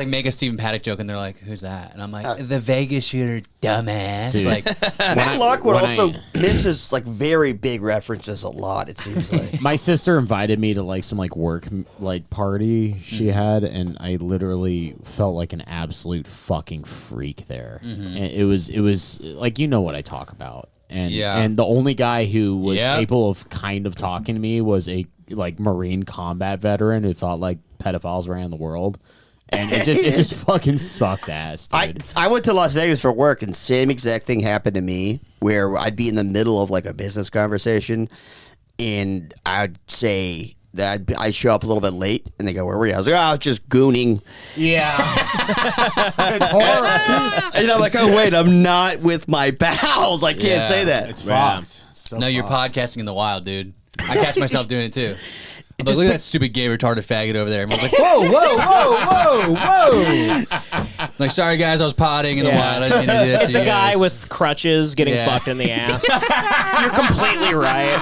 like make a Stephen Paddock joke, and they're like, "Who's that?" And I'm like, "The Vegas shooter, dumbass." Dude. Like Matt Lockwood also misses like very big references a lot. It seems like my sister invited me to like some like work like party she had, and I literally felt like an absolute fucking freak there. And it was like what I talk about, and the only guy who was able of kind of talking to me was a like Marine combat veteran who thought like pedophiles ran the world. And it just fucking sucked ass, dude. I went to Las Vegas for work, and same exact thing happened to me, where I'd be in the middle of like a business conversation, and I'd say that I show up a little bit late, and they go, "Where were you?" I was like, "Oh, I was just gooning." Yeah, it's horrible. And I'm like, "Oh wait, I'm not with my pals. I can't say that." It's fucked. No, you're podcasting in the wild, dude. I catch myself doing it too. But look at that stupid gay retarded faggot over there. Everyone's like, whoa. Like, sorry guys, I was potting in the wild. I didn't mean to do that It's to a you guy guys. with crutches getting fucked in the ass. You're completely right.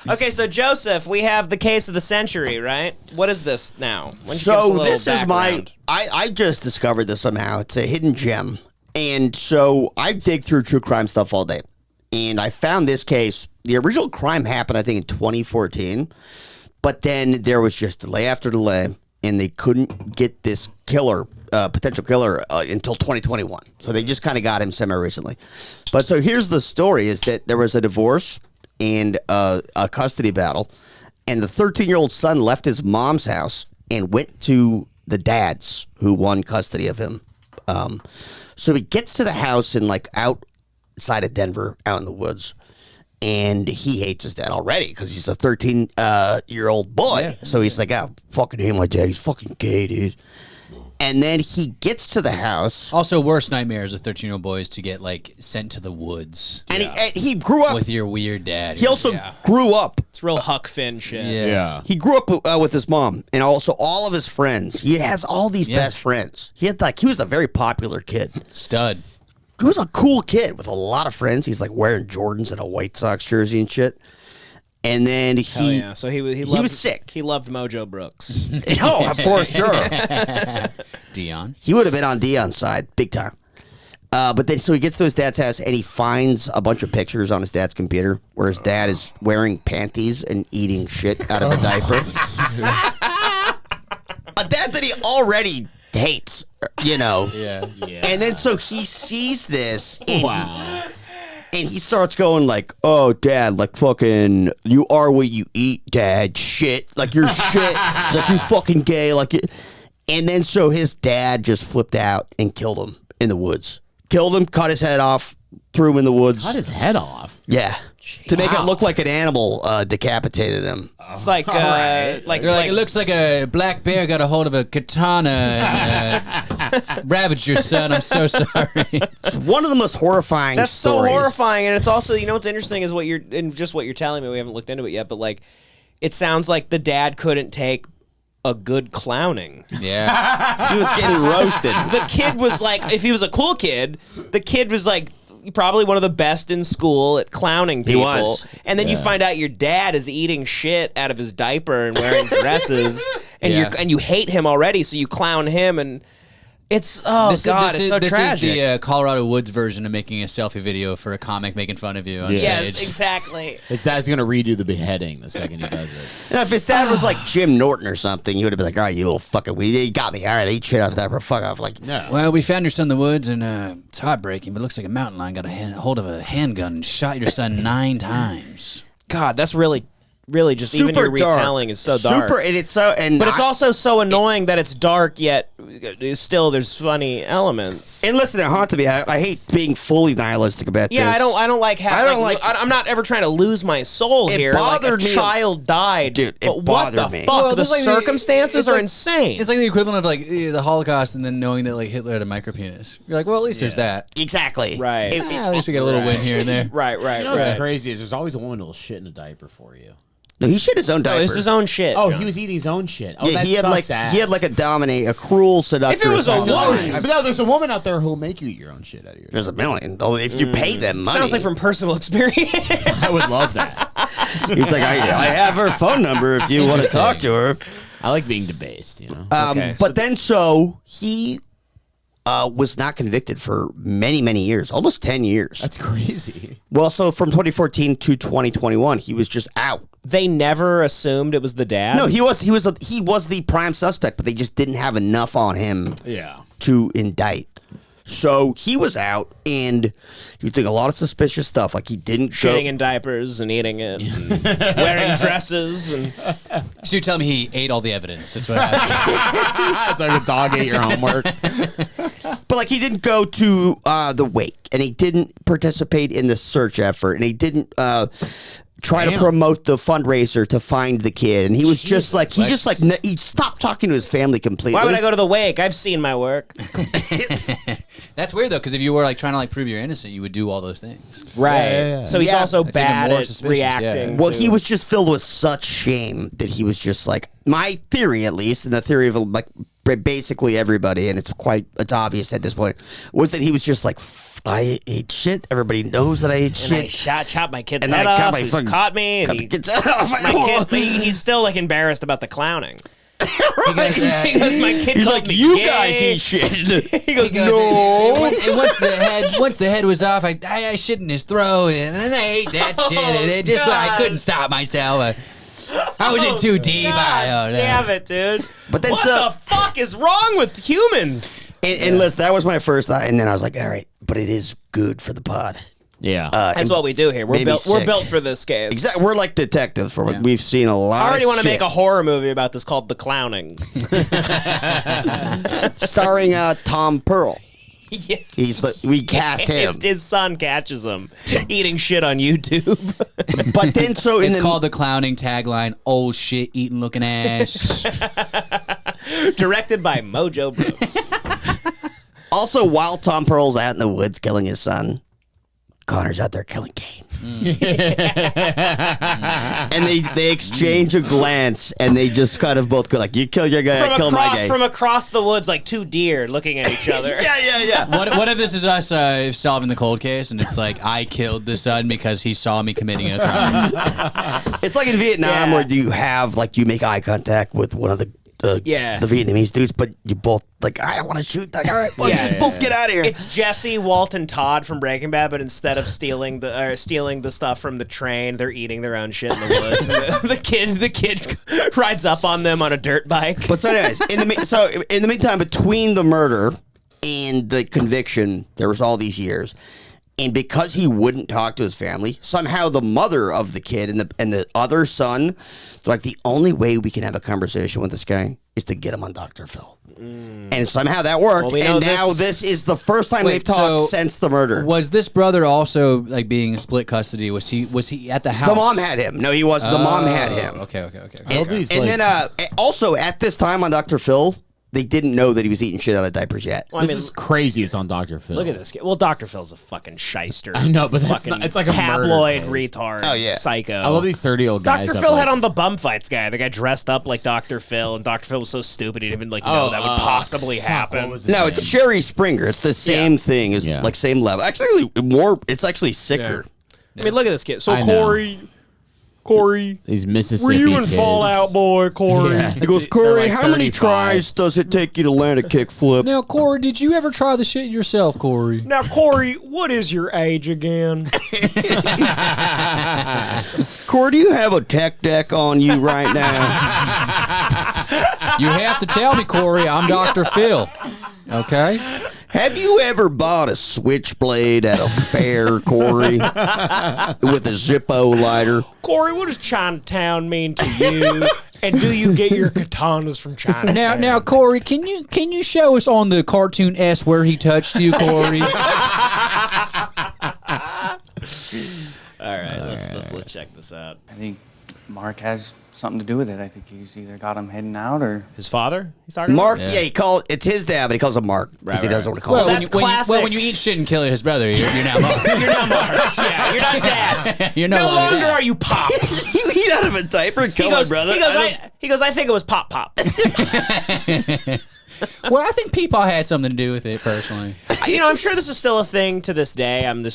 Okay, so Joseph, we have the case of the century, right? What is this now? So this is I just discovered this somehow. It's a hidden gem. And so I dig through true crime stuff all day. And I found this case. The original crime happened, I think, in 2014. But then there was just delay after delay, and they couldn't get this killer, potential killer, until 2021. So they just kind of got him semi-recently. But so here's the story, is that there was a divorce and a custody battle, and the 13-year-old son left his mom's house and went to the dad's, who won custody of him. So he gets to the house and like outside of Denver, out in the woods. And he hates his dad already because he's a 13-year-old boy. Yeah. So he's like, "I fucking hate my dad. He's fucking gay, dude." And then he gets to the house. Also, worst nightmares of 13-year-old boys to get like sent to the woods. And he grew up with your weird dad. He also grew up. It's real Huck Finn shit. Yeah. He grew up with his mom and also all of his friends. He has all these best friends. He was a very popular kid. Stud. He was a cool kid with a lot of friends. He's like wearing Jordans and a White Sox jersey and shit. And then so he was sick. He loved Mojo Brooks. Oh, for sure. Dion. He would have been on Dion's side, big time. But then, so he gets to his dad's house and he finds a bunch of pictures on his dad's computer where his dad is wearing panties and eating shit out of a diaper. A dad that he already hates, Yeah. And then so he sees this and he starts going like, "Oh, Dad, like fucking, you are what you eat, Dad. Shit, like you're shit, like you fucking gay, like it." And then so his dad just flipped out and killed him in the woods. Killed him, cut his head off, threw him in the woods. Cut his head off? Yeah. To make it look like an animal decapitated him. It's like, like it looks like a black bear got a hold of a katana and ravaged your son. I'm so sorry. It's one of the most horrifying That's stories. so horrifying, and it's also, what's interesting is what you're telling me. We haven't looked into it yet, but like, it sounds like the dad couldn't take a good clowning. Yeah. He was getting roasted. The kid was like, if he was a cool kid, the kid was like, probably one of the best in school at clowning people. He was. And then you find out your dad is eating shit out of his diaper and wearing dresses, and you hate him already, so you clown him, and it's so tragic. This is the Colorado Woods version of making a selfie video for a comic making fun of you on stage. Yes, exactly. His dad's going to redo the beheading the second he does it. If his dad was like Jim Norton or something, he would have been like, "All right, you little fucking weed, you got me. All right, eat shit out of that, fuck off." Like, no. Well, we found your son in the woods, and it's heartbreaking, but it looks like a mountain lion got a hold of a handgun and shot your son 9 times. God, that's really just super even your dark. retelling is so dark. Super, and it's so, but it's also so annoying that it's dark, yet still there's funny elements. And listen, it haunted me. I hate being fully nihilistic about this. Yeah, I don't like having. I'm not ever trying to lose my soul here. Bothered like a me. child died, dude. It but bothered what the me. fuck? Well, the like circumstances are insane. It's like the equivalent of like the Holocaust and then knowing that like Hitler had a micropenis. You're like, well, at least there's that. Exactly. Right. At least we got a little win here and there. Right. What's crazy is there's always a woman who'll shit in a diaper for you. No, he shit his own diaper. No, it's his own shit. Oh, he was eating his own shit. Oh, yeah, that he had sucks like ass. he had like a cruel seductress. If it was a woman, but no, there's a woman out there who'll make you eat your own shit out of your. There's a million. If you pay them money. Sounds like from personal experience. I would love that. He's like, I have her phone number if you want to talk to her. I like being debased, you know. But then he was not convicted for many, many years, almost 10 years. That's crazy. Well, so from 2014 to 2021, he was just out. They never assumed it was the dad? No, he was the prime suspect, but they just didn't have enough on him to indict. So he was out, and he was doing a lot of suspicious stuff. Like he didn't shitting in diapers and eating it, and wearing dresses. And so you're telling me he ate all the evidence? That's what happened. It's like a dog ate your homework. But like he didn't go to the wake, and he didn't participate in the search effort, and he didn't try to promote the fundraiser to find the kid, and he was just like he stopped talking to his family completely. Why would I go to the wake? I've seen my work. That's weird though, because if you were like trying to like prove you're innocent, you would do all those things. Right. Yeah. So he's also bad at reacting. Well, he was just filled with such shame that he was just like, my theory at least, and the theory of like basically everybody, and it's obvious at this point, was that he was just like, I ate shit. Everybody knows that I ate shit. I chopped my kid's head off. He's caught me. And he's still like embarrassed about the clowning. Right? He goes, my kid he's called like, me you gay. guys eat shit. He goes, no. Once the head was off, I shit in his throat, and then I ate that shit, and it just I couldn't stop myself. I was in too deep. I don't know. Damn it, dude. But then what the fuck is wrong with humans? And listen, that was my first thought, and then I was like, all right, but it is good for the pod. Yeah, that's what we do here. We're built for this case. Exactly. We're like detectives. We've seen a lot. I already want to make a horror movie about this called The Clowning, starring Tom Pearl. Yeah. We cast him. His son catches him eating shit on YouTube. But then it's called The Clowning. Tagline: old shit eating looking ass. Directed by Mojo Brooks. Also, while Tom Pearl's out in the woods killing his son, Connor's out there killing Kane. And they exchange a glance, and they just kind of both go like, you kill your guy, I kill my guy. From across the woods, like two deer looking at each other. Yeah. What if this is us solving the cold case, and it's like, I killed the son because he saw me committing a crime? It's like in Vietnam where you have, like, you make eye contact with one of the Vietnamese dudes, but you both like, I don't want to shoot. Like, all right, just both get out of here. It's Jesse, Walt, and Todd from Breaking Bad, but instead of stealing the stuff from the train, they're eating their own shit in the woods. And the kid rides up on them on a dirt bike. But so, anyways, in the meantime, between the murder and the conviction, there was all these years. And because he wouldn't talk to his family, somehow the mother of the kid and the other son, they're like, the only way we can have a conversation with this guy is to get him on Dr. Phil. And somehow that worked. Well, and now this is the first time they've talked since the murder. Was this brother also like being in split custody? Was he at the house? The mom had him. No, he wasn't. The mom had him. Okay. And then also at this time on Dr. Phil, they didn't know that he was eating shit out of diapers yet. Well, this is crazy. It's on Dr. Phil. Look at this kid. Well, Dr. Phil's a fucking shyster. I know, but it's like a tabloid retard. Oh, yeah. Psycho. I love these 30-year-old guys. Dr. Phil had on the bum fights guy. The guy dressed up like Dr. Phil, and Dr. Phil was so stupid he didn't even know that would possibly happen. No, it's Jerry Springer. It's the same thing. It's like same level. Actually, more. It's actually sicker. Yeah. I mean, look at this kid. So Corey, these Mississippi were you in kids. Fallout Boy, Corey? Yeah. He goes, Corey, like how many tries does it take you to land a kickflip? Now, Corey, did you ever try the shit yourself, Corey? Now, Corey, what is your age again? Corey, do you have a tech deck on you right now? You have to tell me, Corey. I'm Dr. Phil. Okay? Have you ever bought a switchblade at a fair, Corey, with a Zippo lighter? Corey, what does Chinatown mean to you? And do you get your katanas from China? Now, Corey, can you show us on the cartoon S where he touched you, Corey? All right, let's check this out. I think Mark has something to do with it. I think he's either got him heading out or his father. He's talking Mark. about? Yeah, it's his dad, but he calls him Mark because he doesn't want to call him. That's classic. When you eat shit and kill his brother, you're now Mark. You're now Mark. Yeah, you're not dad. You're no longer dad. are you Pop. You eat out of a diaper and kill my brother. He goes. I think it was Pop. Well, I think Peepaw had something to do with it personally. I'm sure this is still a thing to this day. I'm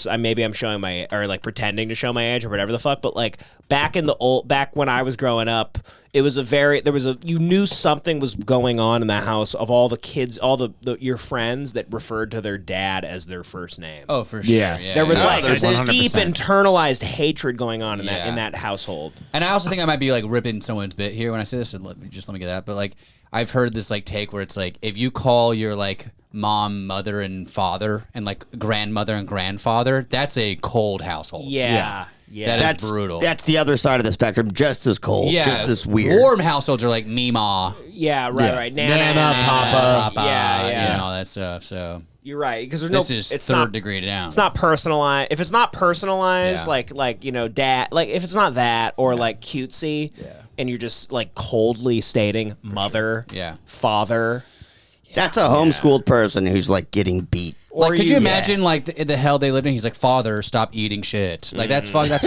showing my, or like pretending to show my age or whatever the fuck. But like back when I was growing up, It was you knew something was going on in the house of all the kids, all your friends that referred to their dad as their first name. Oh, for sure. Yes. There was there's a 100%. deep internalized hatred going on in Yeah. that household. And I also think I might be like ripping someone's bit here when I say this. So let me get that. But like, I've heard this like take where it's like if you call your like mom, mother, and father, and like grandmother and grandfather, that's a cold household. Yeah. That is brutal. That's the other side of the spectrum. Just as cold. Yeah, Just as weird. Warm households are like Mima, Yeah, right. Nana, Papa. yeah, and all that stuff. So You're right, because there's this is it's third not degree down. It's not personalized. If it's not personalized, Yeah. like dad, like if it's not that or like cutesy, and you're just like coldly stating mother, Yeah. father. That's a homeschooled person who's like getting beat. Like, could you you- imagine like the hell they lived in? He's like, father, stop eating shit. Like that's fucked up.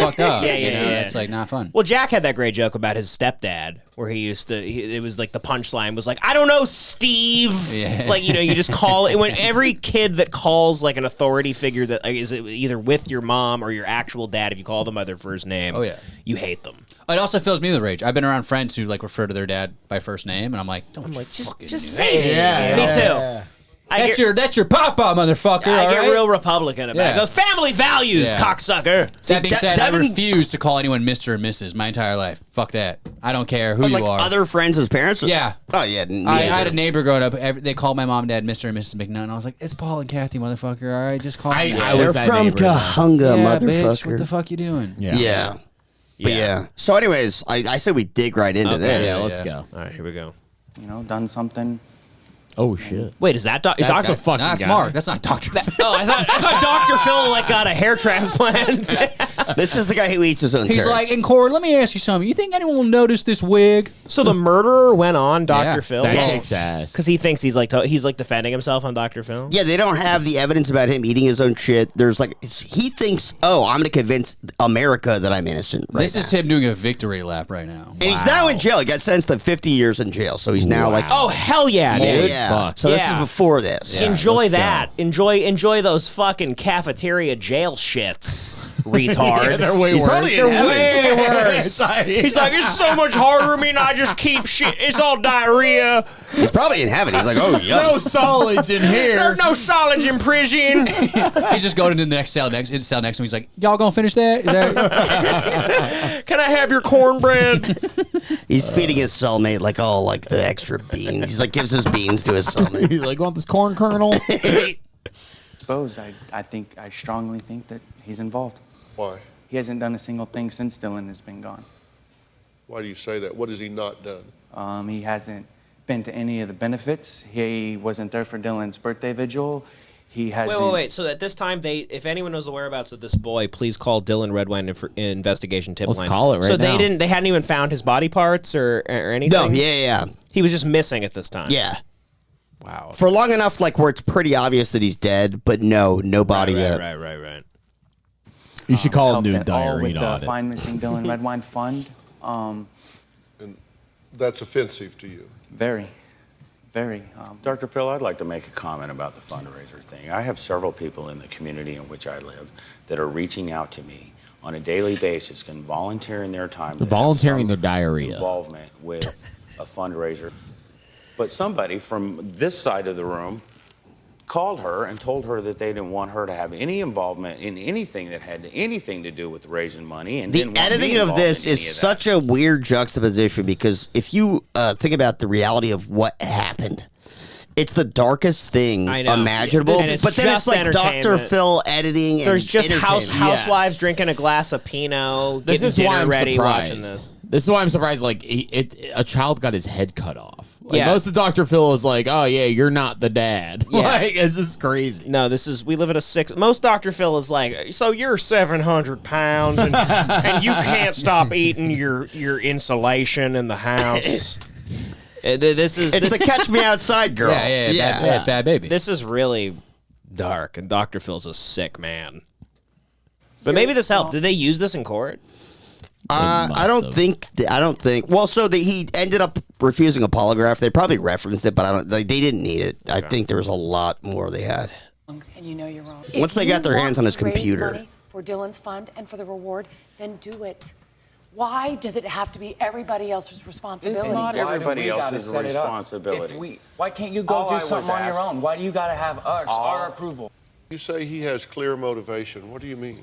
Yeah, you know? yeah. It's like not fun. Well, Jack had that great joke about his stepdad, where he used to. It was like the punchline was like, "I don't know, Steve." Yeah. Like you just call it when every kid that calls like an authority figure that is either with your mom or your actual dad. If you call them by their first name, Oh, yeah. you hate them. It also fills me with rage. I've been around friends who like refer to their dad by first name, and I'm like, don't Just do say it. Yeah, Me yeah. too. That's your papa, motherfucker. I all get right? real Republican about it. Yeah. I go, family values, Yeah. cocksucker. That being said, I Devin- refuse to call anyone Mr. or Mrs. my entire life. Fuck that. I don't care who Like you are. other friends as parents? Yeah. Oh, yeah. I had a neighbor growing up. They called my mom and dad Mr. and Mrs. McNutt. And I was like, it's Paul and Kathy, motherfucker. All right, just call me. I that. was They're that from neighbor, though. Tahunga, yeah, motherfucker. bitch. What the fuck you doing? Yeah. But yeah. So, anyways, I said we dig right into this. Yeah, let's Yeah. go. All right, here we go. You know, done something. Oh shit. Wait, is that is That's Dr. the fucking That's guy. Mark. That's not Dr. Oh, I thought Dr. Phil like got a hair transplant. This is the guy who eats his own He's turd. like, and Cord, let me ask you something. You think anyone will notice this wig? So the murderer went on Dr. Yeah. Phil That Yes. kicks ass. because he thinks he's like defending himself on Dr. Phil. Yeah, they don't have the evidence about him eating his own shit. There's like, he thinks, oh, I'm going to convince America that I'm innocent. Right This is him doing a victory lap right now. And he's now in jail. He got sentenced to 50 years in jail. So he's now like, Oh hell yeah, yeah, dude! yeah. Fuck. So this Yeah. is before this. Yeah. Enjoy let's that. Enjoy those fucking cafeteria jail shits, retard. They're way He's worse. probably in heaven. Way worse. He's like, it's so much harder for me not just keep shit. It's all diarrhea. He's probably in heaven. He's like, oh, yeah. No solids in here. There's no solids in prison. He's just going into the next cell next to him. He's like, y'all gonna finish that? Is that Can I have your cornbread? He's feeding his cellmate like all like the extra beans. He's like gives his beans to his cellmate. He's like, want this corn kernel? Exposed. I strongly think that he's involved. Why? He hasn't done a single thing since Dylan has been gone. Why do you say that? What has he not done? He hasn't been to any of the benefits. He wasn't there for Dylan's birthday vigil. He hasn't. Wait. So at this time, if anyone knows the whereabouts of this boy, please call Dylan Redwine investigation tip Let's line. call it right So now. they hadn't even found his body parts or anything. No, yeah. He was just missing at this time. Yeah. Wow. For long enough, like where it's pretty obvious that he's dead, but no body yet. Right. You should call him helped new at all with diarrhea the audit. Find Missing Dylan Redwine Fund. And that's offensive to you. Very. Dr. Phil, I'd like to make a comment about the fundraiser thing. I have several people in the community in which I live that are reaching out to me on a daily basis and volunteering their time. to have Volunteering some their diarrhea. Involvement with a fundraiser. But somebody from this side of the room called her and told her that they didn't want her to have any involvement in anything that had anything to do with raising money. And The didn't want me editing of involved this in any is of that. such a weird juxtaposition because if you think about the reality of what happened, it's the darkest thing I know. imaginable. And it's But then just it's like Dr. entertainment. Phil editing and There's just entertainment. housewives drinking a glass of Pinot, This getting is why dinner I'm ready, surprised. watching this. This is why I'm surprised. Like, a child got his head cut off. Like, Yeah. most of Dr. Phil is like, oh yeah, you're not the dad. Yeah. Like, this is crazy. No, we live at a 6. Most Dr. Phil is like, so you're 700 pounds and, and you can't stop eating your insulation in the house. This is It's the Catch Me Outside girl. It's Bad Baby. this is really dark, and Dr. Phil's a sick man. But maybe this helped. Did they use this in court? I don't think. Well, he ended up refusing a polygraph. They probably referenced it, but they didn't need it. I think there was a lot more they had. And you know you're wrong. Once they got their hands on his computer. For Dylan's fund and for the reward, then do it. Why does it have to be everybody else's responsibility? It's not Why do everybody we gotta else's set it up? responsibility. Why can't you go do something on your own? Why do you gotta have our approval? You say he has clear motivation. What do you mean?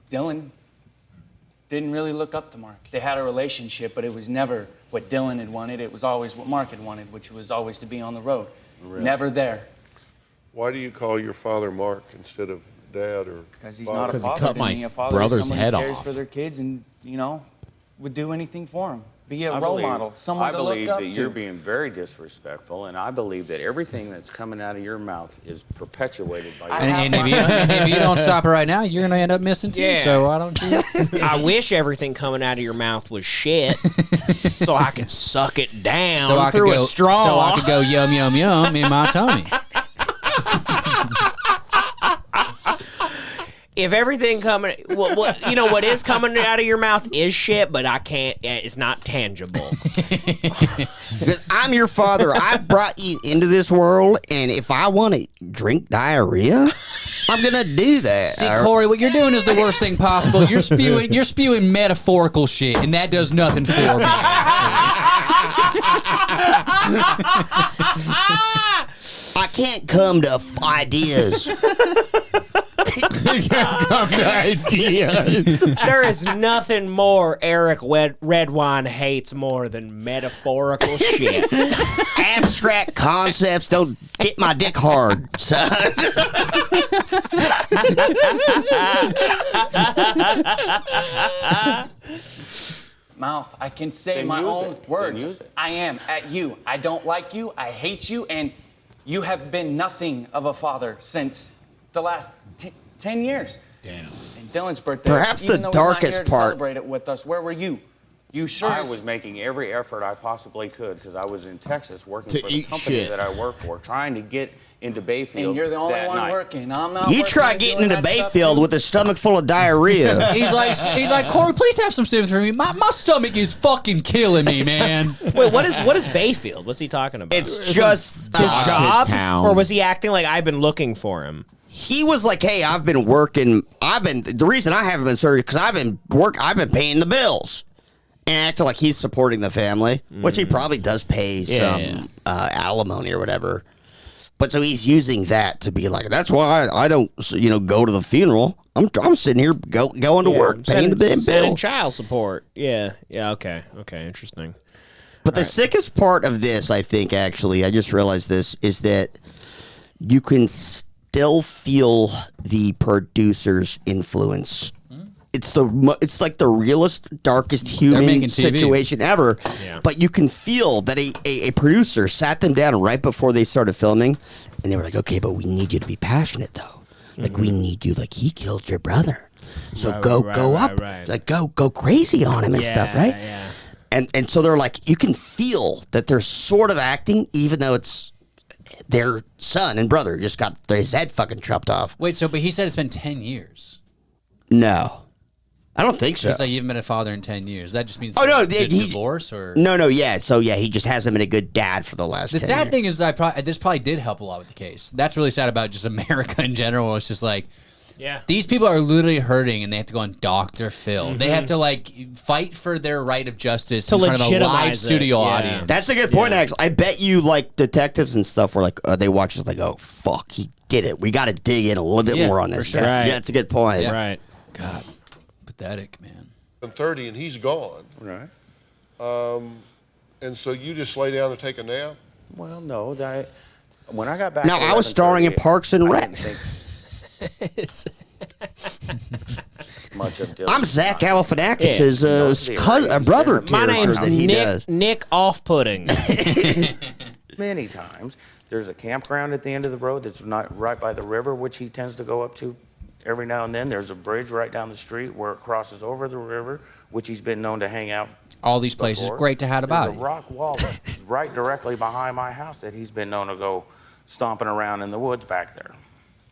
Dylan didn't really look up to Mark. They had a relationship, but it was never what Dylan had wanted. It was always what Mark had wanted, which was always to be on the road. Really? Never there. Why do you call your father Mark instead of Dad or Because he's father? not a 'Cause he father. cut to my me. A father brother's is someone head who cares off. for their kids and, would do anything for them. Be a I role believe- model, someone I to believe look up that to. you're being very disrespectful, and I believe that everything that's coming out of your mouth is perpetuated by your And if you don't stop it right now, you're gonna end up missing too. Yeah. So why don't you? I wish everything coming out of your mouth was shit, so I could suck it down through a straw. So I could go yum yum yum in my tummy. If everything coming, what is coming out of your mouth is shit, but I can't. It's not tangible. Because I'm your father. I brought you into this world, and if I want to drink diarrhea, I'm gonna do that. See, Corey, what you're doing is the worst thing possible. You're spewing metaphorical shit, and that does nothing for me. I can't come to ideas. There is nothing more Eric Redwine hates more than metaphorical shit. Abstract concepts don't get my dick hard, son. Mouth, I can say Then my use own it. words. Then use it. I am at you. I don't like you. I hate you. And you have been nothing of a father since the last 10 years. Damn. And Dylan's birthday. Perhaps even the though he's not darkest here to part- celebrate it with us. Where were you? You sure I as- was making every effort I possibly could because I was in Texas working To for the eat company shit. that I work for, trying to get into Bayfield. And you're the only that one night. working. I'm not You working try and getting doing into that stuff, Bayfield too. with a stomach full of diarrhea. He's like, Corey, please have some sympathy for me. My stomach is fucking killing me, man. Wait, what is Bayfield? What's he talking about? It's just his shit job, town. or was he acting like I've been looking for him? he was like, "Hey, I've been working. The reason I haven't been serving because I've been paying the bills." And acting like he's supporting the family, which he probably does pay some alimony or whatever. But so he's using that to be like, that's why I don't, go to the funeral. I'm sitting here going to work, paying the sending bill. child support. Yeah. Okay. Interesting. But the sickest part of this, I think, actually, I just realized this, is that you can still feel the producer's influence. It's like the realest, darkest human making TV. situation ever. Yeah. But you can feel that a producer sat them down right before they started filming, and they were like, "Okay, but we need you to be passionate, though. Like we need you. Like he killed your brother, so go up, like go crazy on him and stuff, right?" Yeah. And so they're like, you can feel that they're sort of acting, even though it's their son and brother just got his head fucking chopped off. Wait, but he said it's been 10 years. No. I don't think so. He's like, you haven't been a father in 10 years. That just means Oh, no, good he- divorce or... No, yeah. So, yeah, he just hasn't been a good dad for the last The 10 sad years. thing is this probably did help a lot with the case. That's really sad about just America in general. It's just like, these people are literally hurting and they have to go on Dr. Phil. They have to fight for their right of justice To in front of a live legitimize it, studio yeah. audience. That's a good point, actually. I bet you, detectives and stuff were like, they watch this like, oh, fuck, he did it. We got to dig in a little bit more on this for sure. guy. Right. Yeah, that's a good point. Right. God, pathetic, man. 30 and he's gone. Right. And so you just lay down and take a nap? Well, no. When I got back, Now, at I was starring in 11:30, Parks and I Rec. didn't think much of Dylan. I'm Zach Galifianakis' brother My character name's that he does. Nick Off-Pudding. Many times. There's a campground at the end of the road that's not right by the river, which he tends to go up to every now and then. There's a bridge right down the street where it crosses over the river, which he's been known to hang out. All these places, before. great to have about There's a rock wall that's right directly behind my house that he's been known to go stomping around in the woods back there.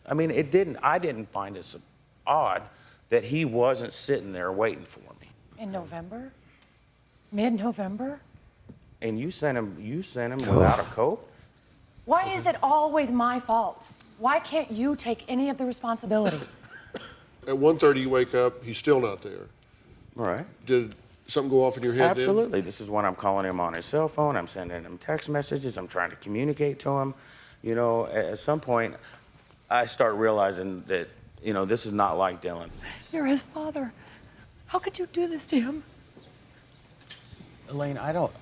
I mean, I didn't find it so odd that he wasn't sitting there waiting for me. In November? Mid-November? And you sent him without a coat? Why is it always my fault? Why can't you take any of the responsibility? At 1:30 you wake up, he's still not there. All right. Did something go off in your head Absolutely. This is when I'm calling him on his cell phone. I'm sending him text messages. I'm trying to communicate to him. You know, at some point, I start realizing that, you know, this is not like Dylan. You're his father. How could you do this to him? Elaine, I don't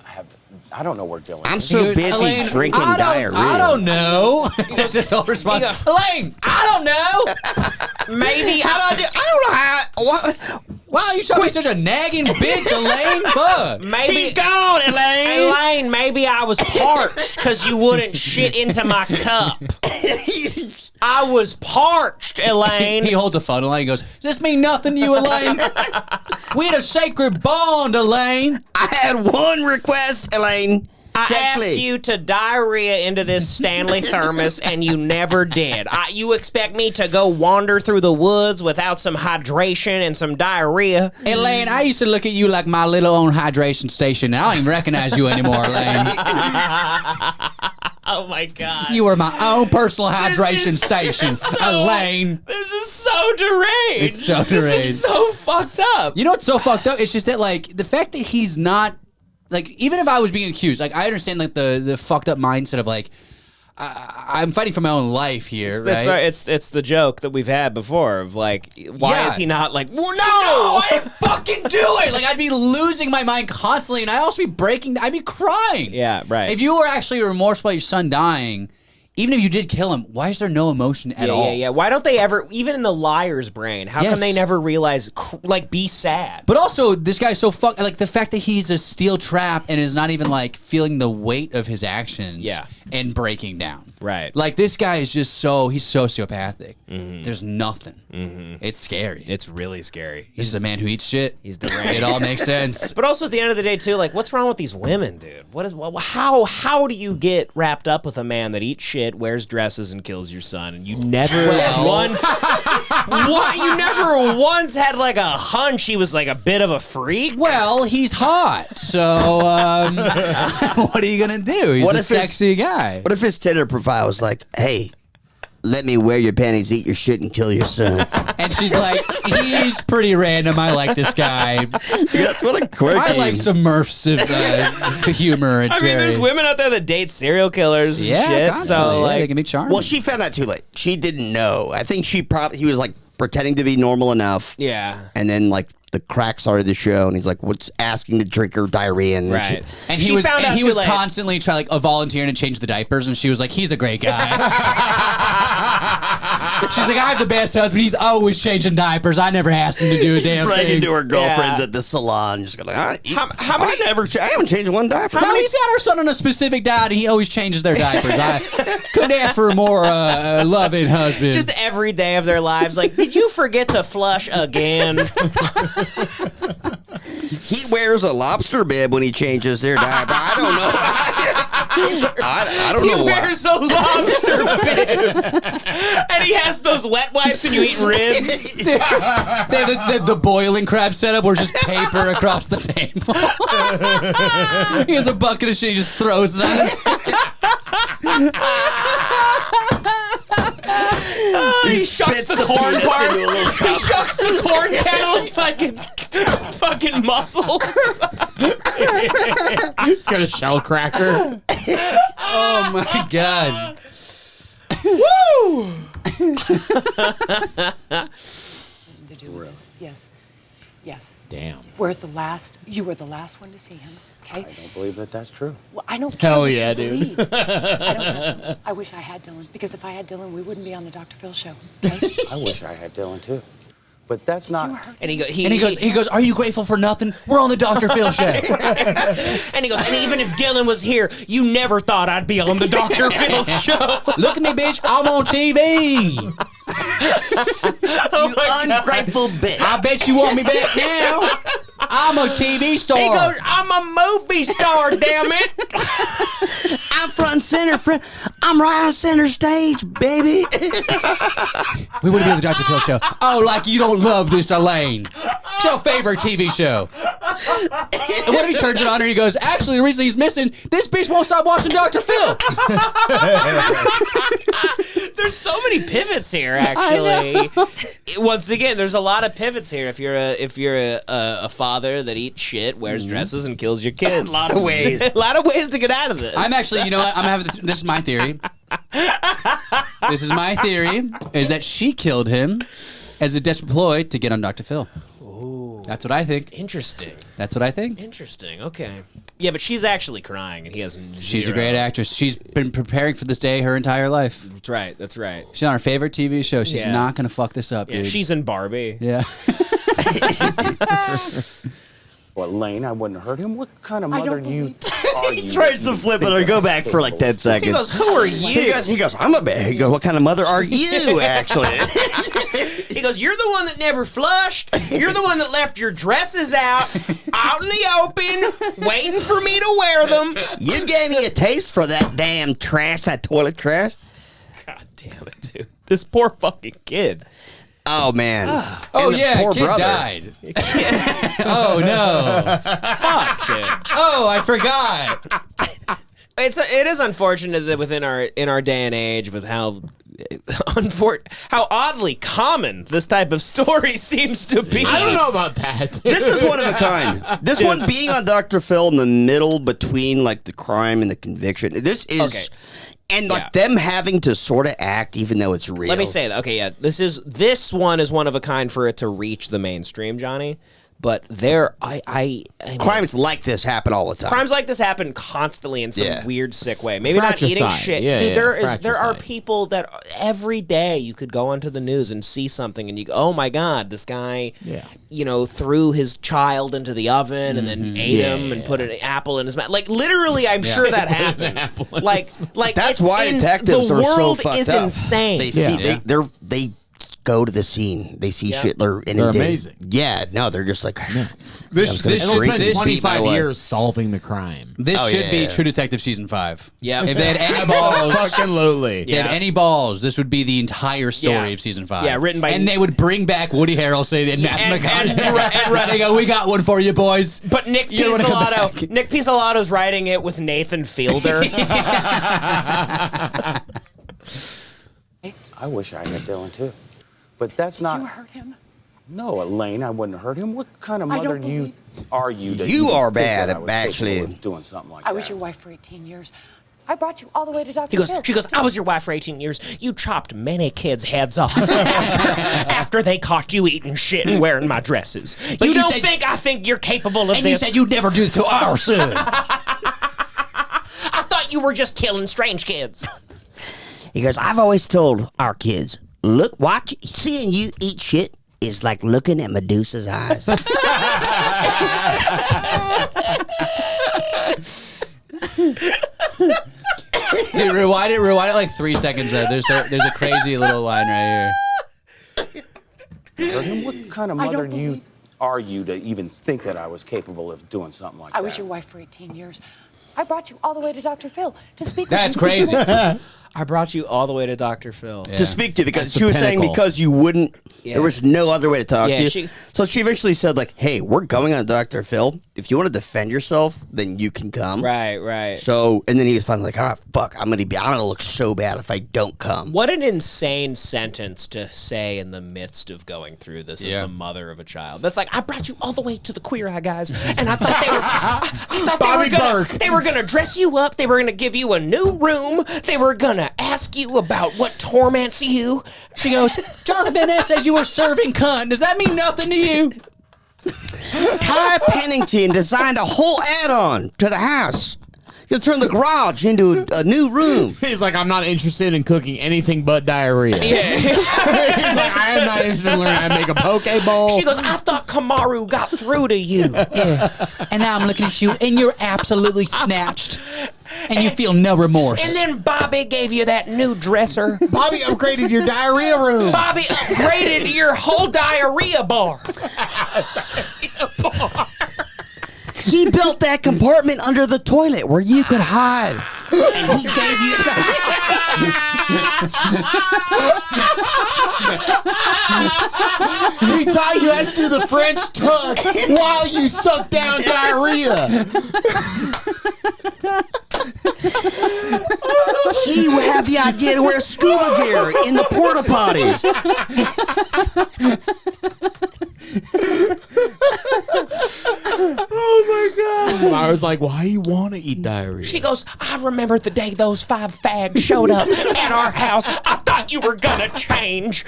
know where Dylan I'm is. so busy drinking diarrhea. I don't know. That's his whole response. Elaine, I don't know. Maybe I don't know how. What? Wow, you showed me such a nagging bitch, Elaine. Fuck. maybe He's gone, Elaine. Elaine, maybe I was parched because you wouldn't shit into my cup. I was parched, Elaine. He holds a funnel and he goes, "Does this mean nothing to you, Elaine? We had a sacred bond, Elaine." I had one request, Elaine. I Sexually. asked you to diarrhea into this Stanley thermos, and you never did. You expect me to go wander through the woods without some hydration and some diarrhea? Elaine, I used to look at you like my little own hydration station. I don't even recognize you anymore, Elaine. Oh my God. You were my own personal hydration station, Elaine. This is so deranged. It's so deranged. This is so fucked up. You know what's so fucked up? It's just that, like, the fact that he's not, like, even if I was being accused, like, I understand, like, the fucked up mindset of, like, I'm fighting for my own life here, right? That's right. It's the joke that we've had before of, like, why is he not like, well, no, I fucking do it. Like, I'd be losing my mind constantly, and I'd also be I'd be crying. Yeah, right. If you were actually remorseful about your son dying, even if you did kill him, why is there no emotion at all? Yeah. Why don't they ever, even in the liar's brain, how come they never realize, like, be sad? But also, this guy's so like, the fact that he's a steel trap and is not even, like, feeling the weight of his actions and breaking down. Right. Like, this guy is just he's sociopathic. There's nothing. It's scary. It's really scary. He's a man who eats shit. He's deranged. It all makes sense. But also at the end of the day, too, like, what's wrong with these women, dude? How do you get wrapped up with a man that eats shit, wears dresses, and kills your son, and you never you never once had, like, a hunch he was, like, a bit of a freak? Well, he's hot, so what are you gonna do? He's a sexy guy. What if his Tinder profile was like, "Hey, let me wear your panties, eat your shit, and kill your son"? And she's like, "He's pretty random. I like this guy. That's what a quirky. I like submersive humor." It's there's women out there that date serial killers and shit. Constantly. So, like, they can be charming. Well, she found out too late. She didn't know. I think he was like pretending to be normal enough. Yeah. And then like the crack started to show, and he's like, "What's asking to drink her diarrhea?" And right. And he was constantly trying, like, volunteering to change the diapers, and she was like, "He's a great guy." She's like, "I have the best husband. He's always changing diapers. I never asked him to do a damn thing." Bragging to her girlfriends at the salon, just going, I haven't changed one diaper. No, he's got our son on a specific diet, and he always changes their diapers. I couldn't ask for a more loving husband. Just every day of their lives, like, did you forget to flush again? He wears a lobster bib when he changes their diaper. I don't know. I don't know why. He wears a lobster bib. And he has those wet wipes when you eat ribs. They have the boiling crab setup where it's just paper across the table. He has a bucket of shit, he just throws it on it. He shucks the corn parts. He shucks the corn kernels like it's fucking mussels. He's got a shell cracker. Oh my God. Woo! Did you realize? Yes. Yes. Damn. You were the last one to see him, okay? I don't believe that that's true. Well, I don't care Hell what yeah, you dude. believe. I don't know. I wish I had Dylan, because if I had Dylan, we wouldn't be on the Dr. Phil show, okay? I wish I had Dylan too. But that's not. And he goes, "Are you grateful for nothing? We're on the Dr. Phil show." And he goes, "And even if Dylan was here, you never thought I'd be on the Dr. Phil show." Look at me, bitch. I'm on TV. You ungrateful bitch. I bet you want me back now. I'm a TV star. He goes, "I'm a movie star, damn it." I'm front and center. I'm right on center stage, baby. We wouldn't be on the Dr. Phil show. Oh, like you don't love this, Elaine. It's your favorite TV show. And what if he turns it on and he goes, "Actually, the reason he's missing, this bitch won't stop watching Dr. Phil." There's so many pivots here, actually. Once again, there's a lot of pivots here. If you're a father that eats shit, wears dresses, and kills your kids, A lot of ways. a lot of ways to get out of this. I'm actually, you know what? I'm having this is my theory. This is my theory: is that she killed him as a desperate ploy to get on Dr. Phil. Ooh, that's what I think. Interesting. That's what I think. Interesting. Okay. Yeah, but she's actually crying, and he has. She's a zero. great actress. She's been preparing for this day her entire life. That's right. That's right. She's on her favorite TV show. She's Yeah. not gonna fuck this up, Yeah, dude. she's in Barbie. Yeah. What, Lane? I wouldn't hurt him. What kind of I mother don't are you? He tries to flip it or go back for like 10 seconds. He goes, "Who are you?" He goes, I'm a man. He goes, what kind of mother are you, actually? He goes, "You're the one that never flushed. You're the one that left your dresses out in the open, waiting for me to wear them." You gave me a taste for that damn trash, that toilet trash. God damn it, dude. This poor fucking kid. Oh, man. Oh And the yeah, poor kid brother. died. Oh no. Fuck, dude. Oh, I forgot. It is unfortunate that within our day and age, with how oddly common this type of story seems to be. I don't know about that. This is one of a kind. This one being on Dr. Phil in the middle between like the crime and the conviction. This is, Okay. and like them having to sort of act even though it's real. Let me say that. Okay, yeah, this one is one of a kind for it to reach the mainstream, Johnny. But I mean, crimes like this happen all the time. crimes like this happen constantly in some Yeah. weird, sick way. Maybe not eating Fratricide. shit. Yeah, Dude, yeah, there are fratricide. people that every day you could go onto the news and see something and you go, "Oh my God, this guy, threw his child into the oven and then ate him and put an apple in his mouth." Like literally, I'm sure that happened. Like That's it's why detectives the are so world fucked is up. insane. They see they go to the scene. They see shit. They're amazing. Yeah, no, they're just like This And they'll should spend be 25 years solving the crime. This Oh, should yeah, be yeah. True Detective season 5. Yeah. If they had any balls, Absolutely. if they had any balls, this would be the entire story Yeah. of season 5. Yeah, written by- and they would bring back Woody Harrelson and Matthew and- McConaughey. They go, "We got one for you, boys." But Nick You know what I Pizzolatto, Nick Pizzolatto's writing it with Nathan Fielder. I wish I had Dylan too, but that's Did you not. hurt him? No, Elaine, I wouldn't hurt him. What kind of I mother don't are you? That You even are think bad that I at was capable actually- of doing something like I that. was your wife for 18 years. I brought you all the way to Dr. Phil. She goes, "I was your wife for 18 years. You chopped many kids' heads off after they caught you eating shit and wearing my dresses. But you you don't said- think I think you're capable of And this? you said you'd never do this to our son. I thought you were just killing strange kids." He goes, I've always told our kids, seeing you eat shit is like looking at Medusa's eyes. Dude, rewind it like 3 seconds. There's a crazy little line right here. Hurt him? What kind of I mother don't are you to even think that I was capable of doing something like that? I was your wife for 18 years. I brought you all the way to Dr. Phil to speak That's with you. crazy. I brought you all the way to Dr. Phil. To speak to you because That's she the was saying pinnacle. because you wouldn't, there was no other way to talk Yeah, to you. So she eventually said like, hey, we're going on Dr. Phil. If you want to defend yourself, then you can come. Right. So, and then he was finally like, all right, fuck, I'm gonna look so bad if I don't come. What an insane sentence to say in the midst of going through this as the mother of a child. That's like, I brought you all the way to the Queer Eye guys, and I thought they were gonna dress you up. They were gonna give you a new room. They were gonna ask you about what torments you. She goes, "Jonathan Van Ness says you were serving cunt. Does that mean nothing to you?" Ty Pennington designed a whole add-on to the house. You'll turn the garage into a new room. He's like, I'm not interested in cooking anything but diarrhea. Yeah. He's like, I am not interested in learning how to make a poke bowl. She goes, I thought Kamaru got through to you. And now I'm looking at you, and you're absolutely snatched, and you feel no remorse. And then Bobby gave you that new dresser. Bobby upgraded your diarrhea room. Bobby upgraded your whole diarrhea bar. He built that compartment under the toilet where you could hide. And he gave you He taught you how to do the French tuck while you suck down diarrhea. he had the idea to wear scuba gear in the porta potties. Oh my God. I was like, why you want to eat diarrhea? She goes, I remember the day those 5 fags showed up at our house. I thought you were gonna change.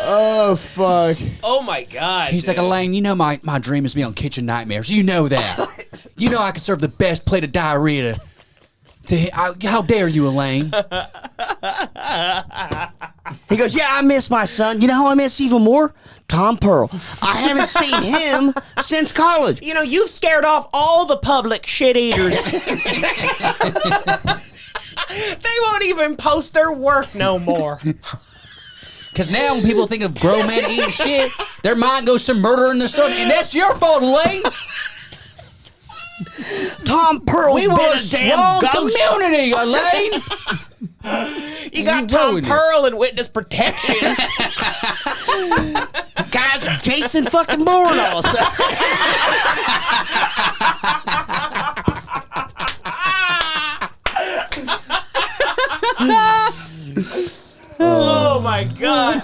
Oh, fuck. Oh my God. He's like, Elaine, you know my dream is to be on Kitchen Nightmares. You know that. You know I can serve the best plate of diarrhea how dare you, Elaine? He goes, yeah, I miss my son. You know who I miss even more? Tom Pearl. I haven't seen him since college. You know, you've scared off all the public shit eaters. They won't even post their work no more. Because now when people think of grown men eating shit, their mind goes to murdering their son, and that's your fault, Elaine. Tom Pearl's We been were a a damn strong ghost. community, Elaine. You got Tom Pearl in witness protection. Guys, Jason fucking Bourne also. Oh my God.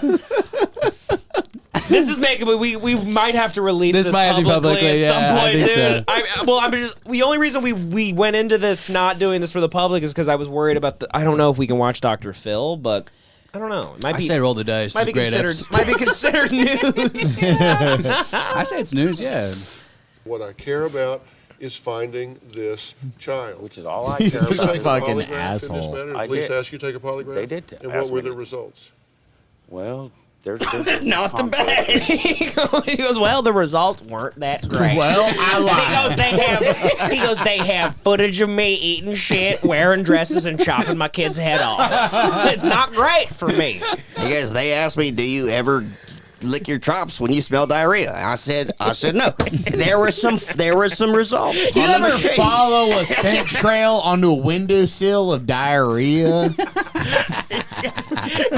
This is making we might have to release this publicly at some point, dude. So. The only reason we went into this not doing this for the public is because I was worried about I don't know if we can watch Dr. Phil, but I don't know. It might I say roll the dice. Might be considered news. I say it's news, yeah. What I care about is finding this child. Which is all I He's care such about. a fucking asshole. Did I police did. ask you to take a polygraph? They did And ask what were me the to. results? Well, there's Not the best. He goes, well, the results weren't that great. Well, I lied. He goes, they have footage of me eating shit, wearing dresses, and chopping my kid's head off. It's not great for me. Hey guys, they asked me, do you ever lick your chops when you smell diarrhea? I said no. There were some results. Do you on the ever machine. follow a scent trail onto a windowsill of diarrhea?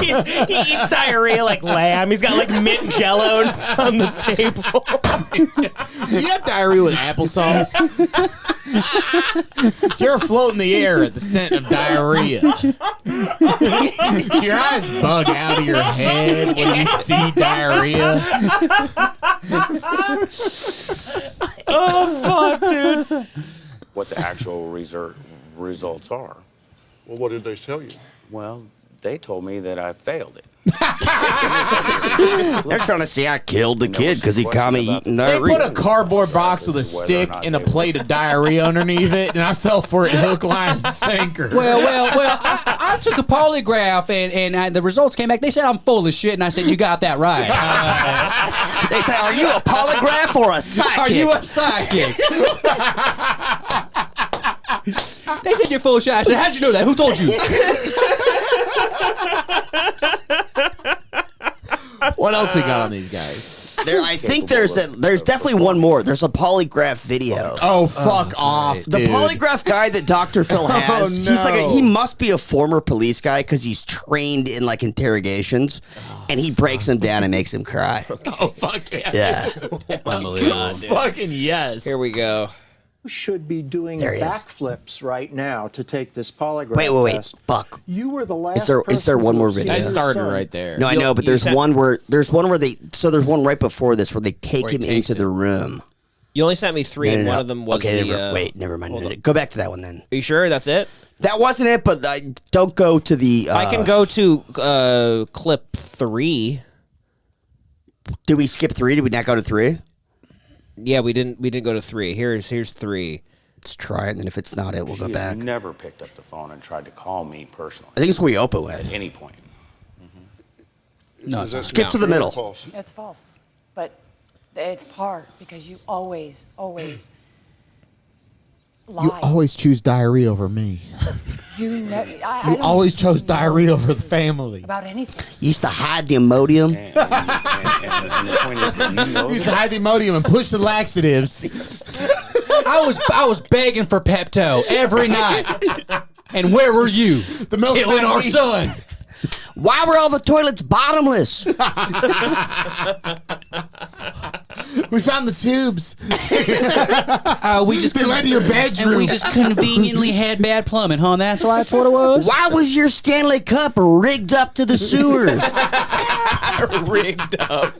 He eats diarrhea like lamb. He's got like mint jello on the table. Do you have diarrhea with applesauce? You're floating in the air at the scent of diarrhea. Your eyes bug out of your head when you see diarrhea. Oh, fuck, dude. what the actual results are. Well, what did they tell you? Well, they told me that I failed it. They're trying to say I killed the kid because he caught me eating They diarrhea. put a cardboard box with a stick and a plate of diarrhea underneath it, and I fell for it hook, line, and sinker. Well, I took a polygraph, and the results came back. They said I'm full of shit, and I said, you got that right. They say, are you a polygraph or a psychic? Are you a psychic? They said you're full of shit. I said, how'd you know that? Who told you? What else we got on these guys? I think there's definitely one more. There's a polygraph video. Oh, fuck off, The dude. polygraph guy that Dr. Phil has, no. he's like he must be a former police guy because he's trained in like interrogations, and he breaks him down and makes him cry. Oh, fuck yeah. Yeah. Unbelievable. Fucking yes. Here we go. Should be doing There he is. backflips right now to take this polygraph Wait. test. Fuck. You were the last. Is there one more person video? to That see started your son. right there. No, I know, but there's said- one where there's one right before this where they take Where he him takes into him. the room. You only sent me three, and No. one of them was okay, the. wait, never mind. Go back to that one then. Are you sure that's it? That wasn't it, but don't go to the. I can go to clip 3. Did we skip 3? Did we not go to 3? Yeah, we didn't go to 3. Here's 3. Let's try it, and then if it's not it, we'll go She back. has never picked up the phone and tried to call me personally I think it's what we open at with. any point. No, Is that Skip to the true or middle. false? It's false. But it's hard because you always lie. You always choose diarrhea over me. You know, I You don't always chose diarrhea over the family. about anything. You used to hide the Imodium. And the point is that you know You used to hide the Imodium and push the laxatives. I was begging for Pepto every night. And where were you? The milk killing our factory. son. Why were all the toilets bottomless? We found the tubes. We just They led to your bedroom. and we just conveniently had bad plumbing, huh? That's what it was. Why was your Stanley Cup rigged up to the sewers? Rigged up.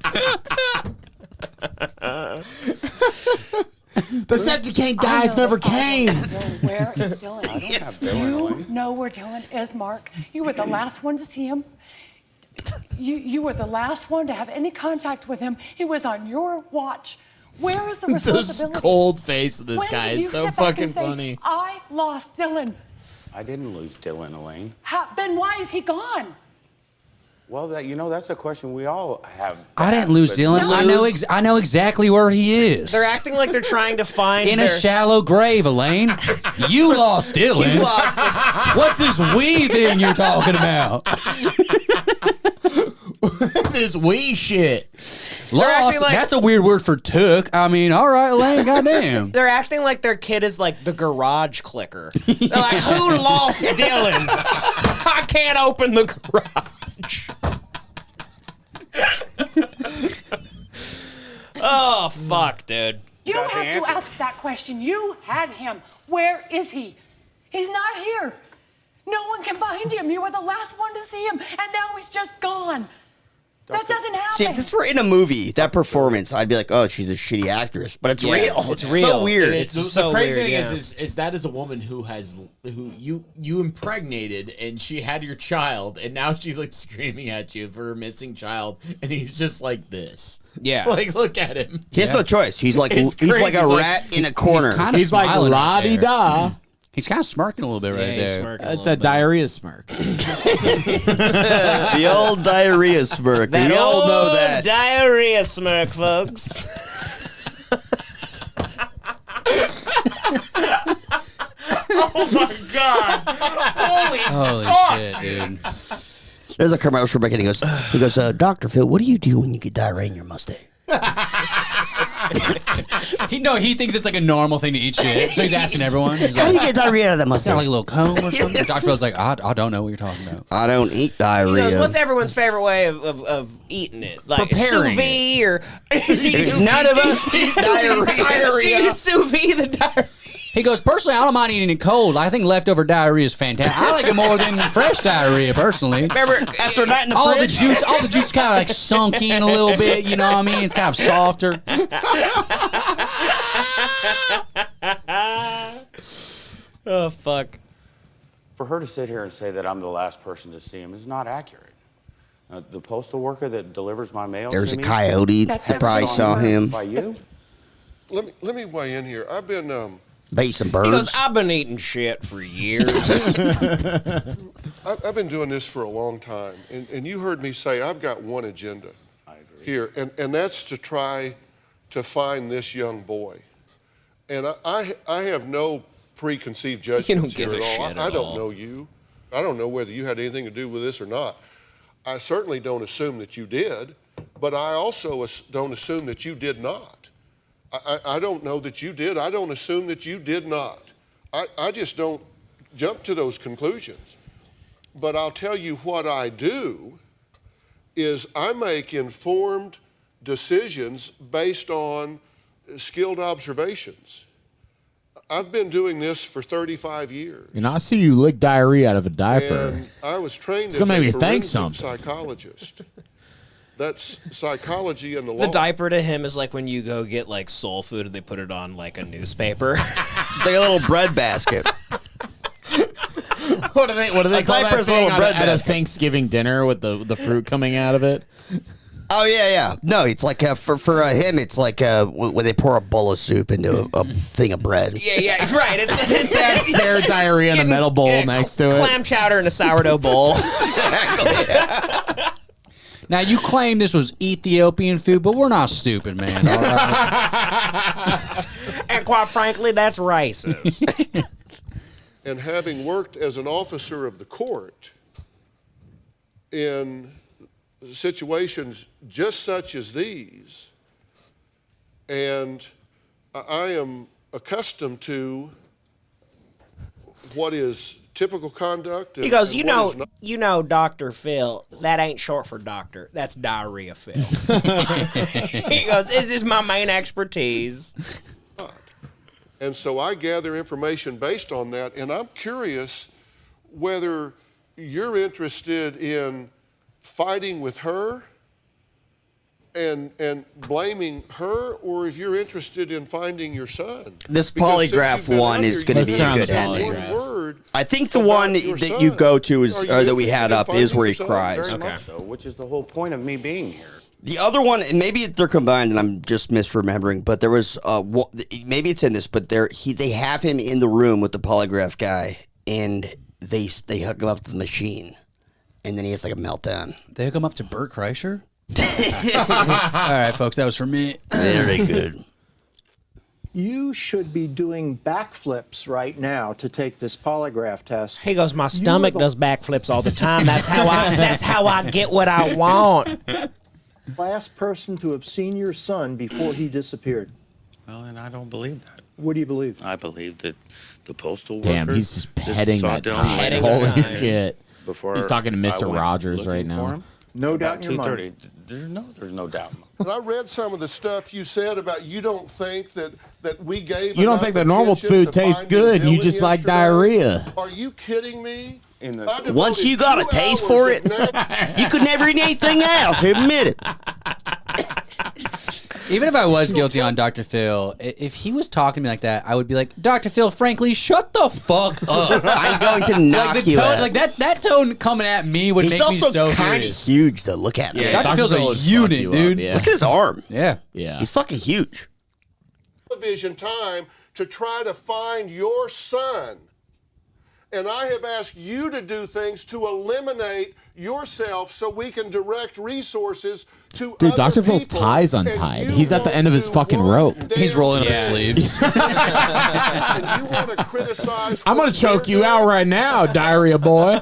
The septic tank guys never came. Where is Dylan? I don't have Dylan. You know where Dylan is, Mark. You were the last one to see him. You were the last one to have any contact with him. He was on your watch. Where is the responsibility? This cold face of this When guy did you is so sit back fucking and say, funny. I lost Dylan. I didn't lose Dylan, Elaine. Then why is he gone? Well, that's a question we all have. I didn't lose but- Dylan. No. I know exactly where he is. They're acting like they're trying to find in a shallow grave, Elaine. You lost Dylan. You lost What's this we thing you're talking about? This wee shit. Lost. like- That's a weird word for took. I mean, all right, Elaine, goddamn. They're acting like their kid is like the garage clicker. They're like, who lost Dylan? I can't open the garage. Oh, fuck, dude. You don't got the have answer. to ask that question. You had him. Where is he? He's not here. No one can find him. You were the last one to see him, and now he's just gone. That doesn't happen. See, if this were in a movie, that performance, I'd be like, oh, she's a shitty actress. But it's Yeah, real. it's It's real. so weird. And it's The so crazy weird, thing yeah. is that is a woman who you impregnated and she had your child and now she's like screaming at you for her missing child and he's just like this. Yeah. Like look at him. He has no choice. He's like It's he's like crazy. a He's like- rat in a corner. kinda He's like smiling right la di there. da. He's kind of smirking a little bit right he's there. smirking a That's little a bit. diarrhea smirk. The old diarrhea smirk. That We all know old that. diarrhea smirk, folks. Oh my god! Holy Holy shit, dude. There's a commercial break, and he goes, Dr. Phil, what do you do when you get diarrhea in your Mustang? He thinks it's like a normal thing to eat shit. So he's asking everyone. He's How do like, you get diarrhea out of that is that Mustang? like a little cone or something? Dr. Phil's like, I don't know what you're talking about. I don't eat He diarrhea. goes, what's everyone's favorite way of eating it? Like Preparing sous vide or None of us eat diarrhea. Do you sous vide the diarrhea? He goes, personally, I don't mind eating it cold. I think leftover diarrhea is fantastic. I like it more than fresh diarrhea, personally. Remember, After a night in the All the fridge? juice kind of like sunk in a little bit. You know what I mean? It's kind of softer. Oh fuck! For her to sit here and say that I'm the last person to see him is not accurate. The postal worker that delivers my mail There's to a me coyote. That's I probably saw him. by you. Let me weigh in here. I've been Bait some He goes, birds. I've been eating shit for years. I've been doing this for a long time, and you heard me say I've got one agenda here, and that's to try to find this young boy. And I have no preconceived judgments give here a at all. shit I at don't all. know you. I don't know whether you had anything to do with this or not. I certainly don't assume that you did, but I also don't assume that you did not. I don't know that you did. I don't assume that you did not. I just don't jump to those conclusions. But I'll tell you what I do is I make informed decisions based on skilled observations. I've been doing this for 35 years. And I see you lick diarrhea out of a diaper. And I was trained It's as gonna a make me think forensic something. psychologist. That's psychology and the law. The diaper to him is like when you go get like soul food and they put it on like a newspaper. It's like a little bread basket. What do they A call that diaper's a thing little bread at a basket. Thanksgiving dinner with the fruit coming out of it? Oh, yeah. No, it's like for him, it's like when they pour a bowl of soup into a thing of bread. yeah, right. It's Spare diarrhea in a metal bowl next to it. Clam chowder in a sourdough bowl. Now, you claim this was Ethiopian food, but we're not stupid, man. All right? And quite frankly, that's racist. And having worked as an officer of the court in situations just such as these, and I am accustomed to what is typical conduct. He goes, and what is not. Dr. Phil, that ain't short for doctor. That's diarrhea Phil. He goes, this is my main expertise. And so I gather information based on that, and I'm curious whether you're interested in fighting with her and blaming her, or if you're interested in finding your son. This Because since polygraph you've been one under, is going to you be a haven't good said ending. one word I think the about one your that son. you go to is, Are you or that we had interested in up, is finding where he your son? cries. Very much so, which is the whole point of me being here. The other one, and maybe they're combined, and I'm just misremembering. But there was, maybe it's in this, but they have him in the room with the polygraph guy, and they hook him up to the machine, and then he has like a meltdown. They hook him up to Bert Kreischer? All right, folks, that was for me. Very good. You should be doing backflips right now to take this polygraph test. He goes, my stomach does backflips all the time. That's how I get what I want. Last person to have seen your son before he disappeared. Well, and I don't believe that. What do you believe? I believe that the postal worker. Damn, he's just petting saw that Dylan time. Petting his Holy time. shit. Before He's talking to I Mr. went Rogers looking right for now. him, No doubt in your about mind. 2:30. There's no doubt. And I read some of the stuff you said about you don't think that we gave. You don't enough think the normal attention food to tastes finding good, and you Dylan just like yesterday? diarrhea. Are you kidding me? In the- I devoted Once you got a 2 taste hours for of it, next- you could never eat anything else. Admit it. Even if I was guilty on Dr. Phil, if he was talking to me like that, I would be like, Dr. Phil, frankly, shut the fuck up. I'm going to knock Like the you tone, out. like that tone coming at me would He's make me also so kind of furious. huge, though. Look at him. Yeah, Dr. Phil's a would fuck unit, you up, dude. yeah. Look at his arm. Yeah. Yeah. He's fucking huge. television time to try to find your son. And I have asked you to do things to eliminate yourself so we can direct resources to Dude, other Dr. Phil's people, tie's and untied. you He's at the won't end of his do fucking one rope. He's damn rolling up thing. his sleeves. And you want to criticize I'm going what to choke they're you out doing? right now, diarrhea boy.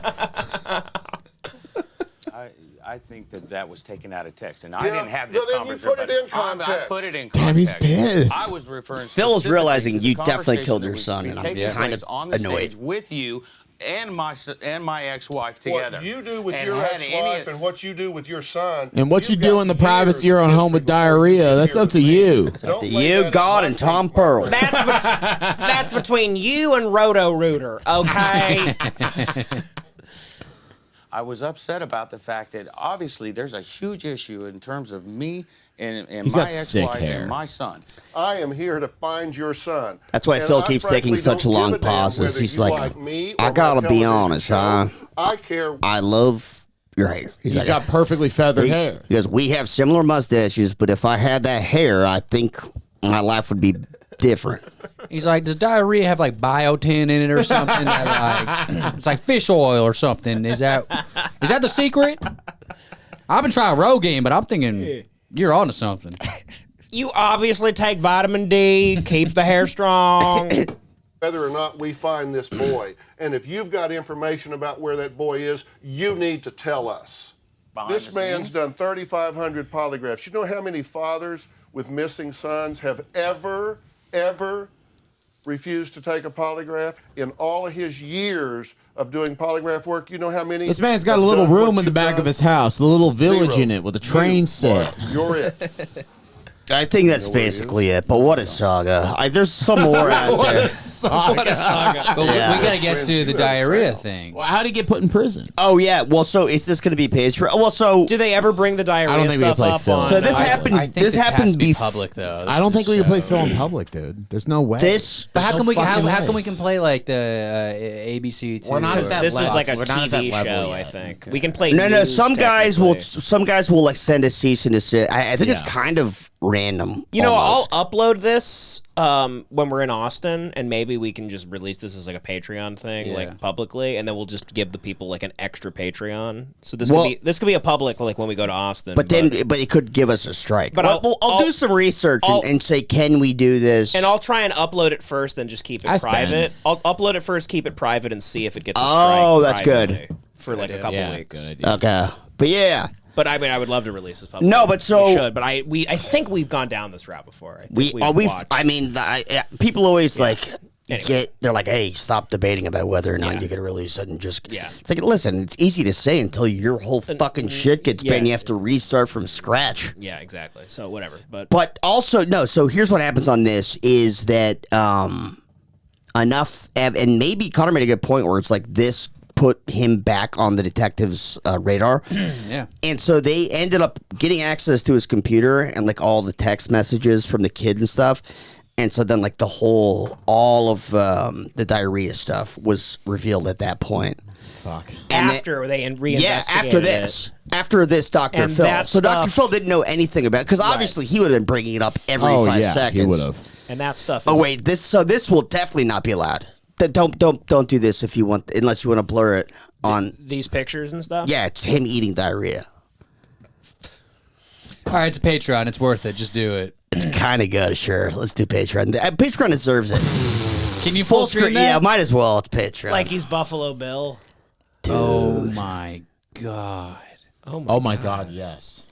I think that was taken out of text, and I Yeah, didn't have well, this then you conversation. put it in but I context. put it in Damn, he's context. pissed. I was referring. Phil is specifically realizing to the you definitely conversation killed that your was son, and I'm taking kind place of on the annoyed. stage with you and my ex-wife together. What you do with And your had ex-wife any- and what you do with your son. And what you you've do got in the privacy of years your own of home with history before you diarrhea, get that's here up with to me. you. Don't To lay you, that at God, my and feet, Tom Mark. Pearl. That's between you and Roto Rooter, okay? I was upset about the fact that obviously there's a huge issue in terms of me and He's my got sick ex-wife hair. and my son. I am here to find your son. That's why And Phil I keeps frankly taking such don't give long a damn pauses. whether He's you like, me I or gotta my be television honest, show. huh? I care. I love your hair. He's like, got perfectly feathered hair. He goes, we have similar mustaches, but if I had that hair, I think my life would be different. He's like, does diarrhea have like biotin in it or something? That like, it's like fish oil or something. Is that the secret? I've been trying Rogaine, but I'm thinking you're onto something. You obviously take vitamin D, keeps the hair strong. Whether or not we find this boy. And if you've got information about where that boy is, you need to tell us. Behind This the man's scenes? done 3,500 polygraphs. You know how many fathers with missing sons have ever refused to take a polygraph? In all of his years of doing polygraph work, you know how many? This man's got a have little done what room in the you've back done? of his house, a little village Zero. in it with a train You, set. Mark, you're it. I think that's basically it, but what a saga. There's some more out there. But we got to get to the diarrhea thing. Well, how'd he get put in prison? Oh, yeah. Well, so is this going to be Patreon? Well, so Do they ever bring the diarrhea I don't think we can stuff play up Phil. on? So this I happened. think This has happened to be bef- public though. I don't think we can play so- Phil in public, dude. There's no way. This. But how No come we fucking how way. come we can play like the ABC? We're not at that This is level. like a We're not at that TV level show, yet. I think. We can play. No. news, Some guys will. technically. Some guys will like send a cease and desist. I think it's Yeah. kind of random. You know, almost. I'll upload this when we're in Austin, and maybe we can just release this as like a Patreon thing, Yeah. like publicly, and then we'll just give the people like an extra Patreon. So Well- this could be a public like when we go to Austin. But it could give us a strike. But But I'll do some research and say, can we do this? and I'll try and upload it first, then just keep it That's private. Ben. I'll upload it first, keep it private, and see if it gets a Oh, strike that's good. privately for like a couple Yeah, weeks. good idea. Okay, but yeah, But I mean, I would love to release this publicly. No, but so- we should. But I think we've gone down this route before. I think we've. watched. I mean, people always like. they're like, hey, stop debating about whether or not you can release it and just. It's like, listen, it's easy to say until your whole fucking shit gets banned. You have to restart from scratch. Yeah, exactly. So whatever. But also, no, so here's what happens on this is that enough, and maybe Connor made a good point where it's like this put him back on the detective's radar. Yeah. And so they ended up getting access to his computer and like all the text messages from the kids and stuff. And so then, like, all of the diarrhea stuff was revealed at that point. Fuck. After they reinvestigated after this Dr. And Phil. that So Dr. stuff- Phil didn't know anything about it, because obviously he would have been bringing it up every 5 seconds. He would have. And that stuff. Oh wait, this will definitely not be allowed. Don't do this if you want, unless you want to blur it on these pictures and stuff. Yeah, it's him eating diarrhea. All right, it's a Patreon. It's worth it. Just do it. It's kind of good, sure. Let's do Patreon. Patreon deserves it. Can you full screen that? Yeah, might as well. It's Patreon. Like he's Buffalo Bill. Dude. Oh my god. Oh my god, yes.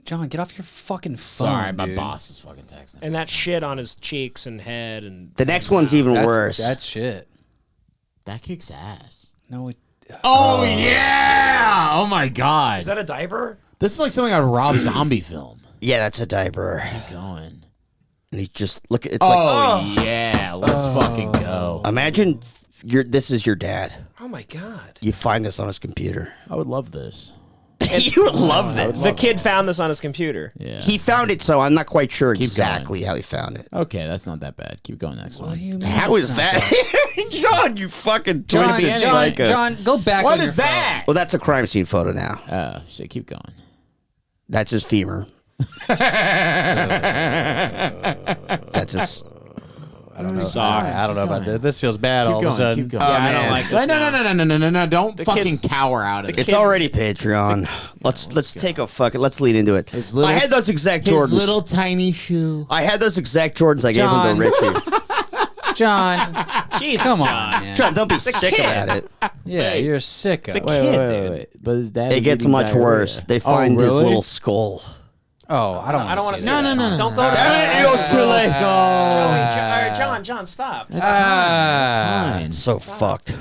John, get off your fucking phone. Sorry, my dude. boss is fucking texting. And that shit on his cheeks and head and The next one's even worse. That's shit. That kicks ass. No, it. Oh yeah! Oh my god. Is that a diaper? This is like something out of Rob Zombie film. Yeah, that's a diaper. Keep going. And he just look. It's Yeah, let's fucking go. Imagine this is your dad. Oh my god. You find this on his computer. I would love this. You would love this. The kid found this on his computer. Yeah. He found it, so I'm not quite sure exactly how he found it. Okay, that's not that bad. Keep going next one. What do you mean? How is that? John, you fucking twisted psycho. John, go back. What on is your that? Well, that's a crime scene photo now. Oh, shit, keep going. That's his femur. That's his. Sorry. I don't know about this. This feels bad all of a sudden. Keep going. Yeah, I don't like this. No. Don't fucking cower out of it. It's already Patreon. Let's take a fucking. Let's lead into it. I had those exact Jordans. His little tiny shoe. I had those exact Jordans. I gave them to Richie. John, Jesus, come on, John. man. John, don't be sick about it. Yeah, you're sick. It's a Wait, kid, dude. But his dad. It is gets eating much diarrhea. worse. They find his really? little skull. Oh, I don't want to see that. that. No. Don't go to It's too late. John, stop. Fine. So fucked.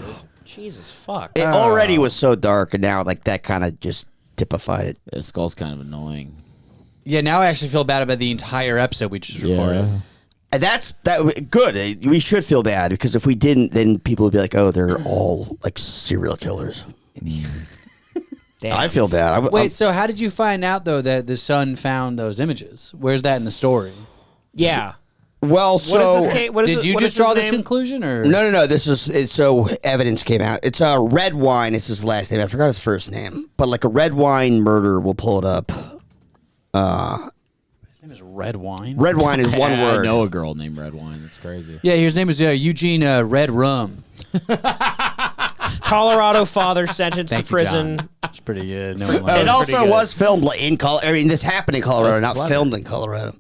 Jesus, fuck. It already was so dark, and now like that kind of just typified it. The skull's kind of annoying. Yeah, now I actually feel bad about the entire episode we just recorded. Yeah. And that's good. We should feel bad, because if we didn't, then people would be like, "Oh, they're all like serial killers." Damn. I feel bad. Wait, so how did you find out though that the son found those images? Where's that in the story? Yeah. Well, so Did you just draw this conclusion, or no? This is so evidence came out. It's Red Wine. It's his last name. I forgot his first name, but like a Red Wine murder. We'll pull it up. His name is Red Wine. Red Wine is one word. I know a girl named Red Wine. That's crazy. Yeah, his name is Eugene Red Rum. Colorado father sentenced to prison. John. That's pretty good. No It also was filmed in Colorado. I mean, this happened in Colorado, not filmed in Colorado.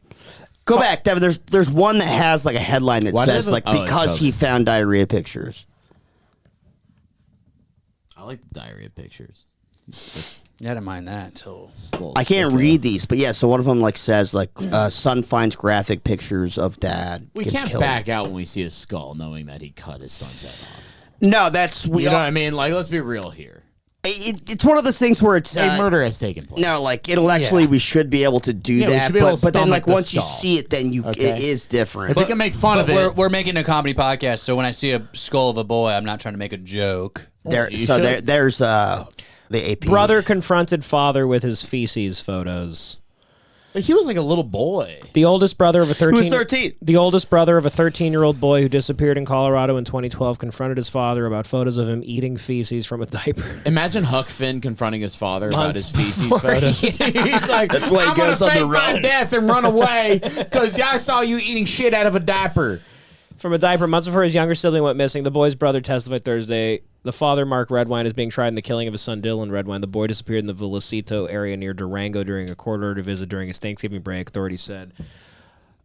Go back, Devin. There's one that has like a headline that says like because he found diarrhea pictures. I like the diarrhea pictures. I didn't mind that until I can't read these, but yeah. So one of them like says like son finds graphic pictures of dad. We gets can't killed. back out when we see a skull, knowing that he cut his son's head off. No, that's You know what I mean? Like, let's be real here. It's one of those things where it's A murder has taken place. No, like intellectually, we should be able to do Yeah, we that, should be able to but then stomach like the once you skull. see it, then it is different. If we can make fun of it. We're making a comedy podcast, so when I see a skull of a boy, I'm not trying to make a joke. There's the AP Brother confronted father with his feces photos. He was like a little boy. The oldest brother of a 13. Who was 13? The oldest brother of a 13-year-old boy who disappeared in Colorado in 2012 confronted his father about photos of him eating feces from a diaper. Imagine Huck Finn confronting his father about his Months feces before, photos. He's like, That's why he I'm gonna goes on the fake my run." death and run away because I saw you eating shit out of a diaper. From a diaper months before his younger sibling went missing, the boy's brother testified Thursday. The father, Mark Redwine, is being tried in the killing of his son Dylan Redwine. The boy disappeared in the Velocito area near Durango during a court-ordered visit during his Thanksgiving break, authorities said.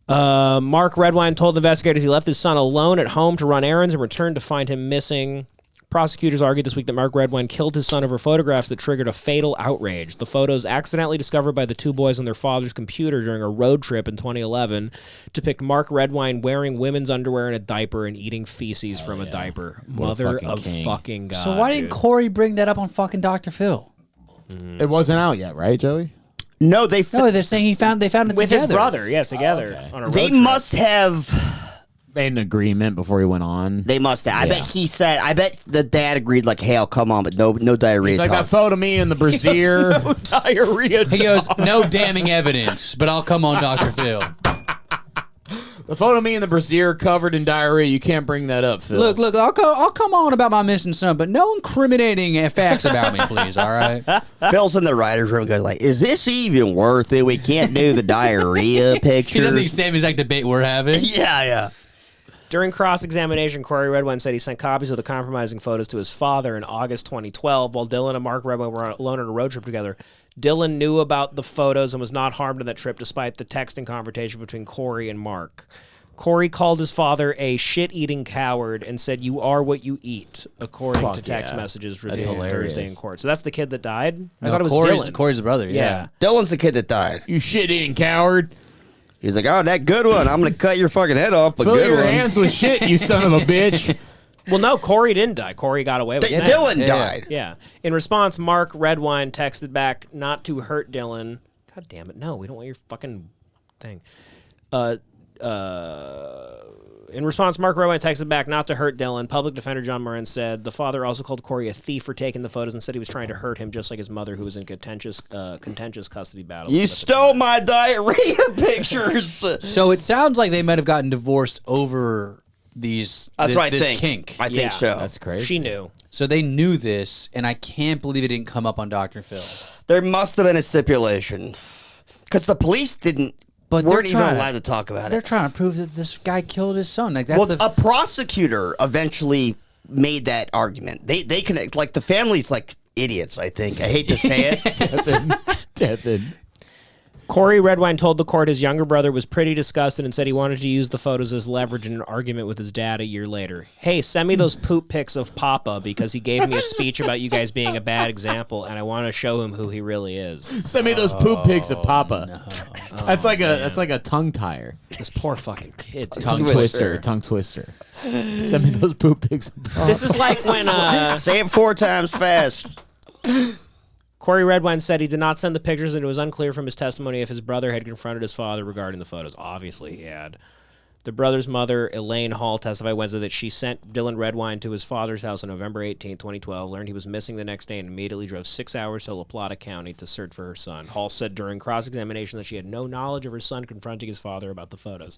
Mark Redwine told investigators he left his son alone at home to run errands and returned to find him missing. Prosecutors argued this week that Mark Redwine killed his son over photographs that triggered a fatal outrage. The photos, accidentally discovered by the two boys on their father's computer during a road trip in 2011, depict Mark Redwine wearing women's underwear and a diaper and eating feces from a diaper. Mother of fucking God. So why didn't Corey bring that up on fucking Dr. Phil? It wasn't out yet, right, Joey? No, they're saying they found it with together. his brother. Yeah, together on a road They trip. must have made an agreement before he went on. They must have. I bet he said. I bet the dad agreed. Like, hey, I'll come on, but no diarrhea. He's like, talk. that photo of me in the brassiere. No diarrhea. He goes, no damning evidence, but I'll come on Dr. Phil. The photo of me in the brassiere covered in diarrhea. You can't bring that up, Phil. Look, I'll come on about my missing son, but no incriminating facts about me, please. All right. Phil's in the writer's room, goes like, "Is this even worth it? We can't do the diarrhea picture." He's in the same exact debate we're having. Yeah. During cross-examination, Corey Redwine said he sent copies of the compromising photos to his father in August 2012 while Dylan and Mark Redwine were alone on a road trip together. Dylan knew about the photos and was not harmed on that trip despite the texting confrontation between Corey and Mark. Corey called his father a shit-eating coward and said, "You are what you eat," according to text messages revealed Thursday in court. So that's the kid that died? I thought it was Dylan. Corey's the brother, yeah. Dylan's the kid that died. You shit-eating coward. He's like, "Oh, that good one. I'm going to cut your fucking head off, but Fill good your one." hands with shit, you son of a bitch. Well, no, Corey didn't die. Corey got away with it. Dylan died. Yeah. In response, Mark Redwine texted back not to hurt Dylan. God damn it. No, we don't want your fucking thing. In response, Mark Redwine texted back not to hurt Dylan. Public defender John Moran said the father also called Corey a thief for taking the photos and said he was trying to hurt him just like his mother who was in contentious custody battles. You stole my diarrhea pictures. So it sounds like they might have gotten divorced over this kink. I think so. That's crazy. She knew. So they knew this, and I can't believe it didn't come up on Dr. Phil. There must have been a stipulation because the police weren't even allowed to talk about They're it. trying to prove that this guy killed his son. Like that's A prosecutor eventually made that argument. They connect, like, the family's like idiots, I think. I hate to say it. Devin. Corey Redwine told the court his younger brother was pretty disgusted and said he wanted to use the photos as leverage in an argument with his dad a year later. Hey, send me those poop pics of Papa because he gave me a speech about you guys being a bad example and I want to show him who he really is. Send me those poop pics of Papa. No. That's like a tongue tire. This poor fucking kid. Dude. Tongue twister. Send me those poop pics of Papa. This is like when say it 4 times fast. Corey Redwine said he did not send the pictures and it was unclear from his testimony if his brother had confronted his father regarding the photos. Obviously, he had. The brother's mother, Elaine Hall, testified Wednesday that she sent Dylan Redwine to his father's house on November 18, 2012, learned he was missing the next day, and immediately drove 6 hours to La Plata County to search for her son. Hall said during cross-examination that she had no knowledge of her son confronting his father about the photos.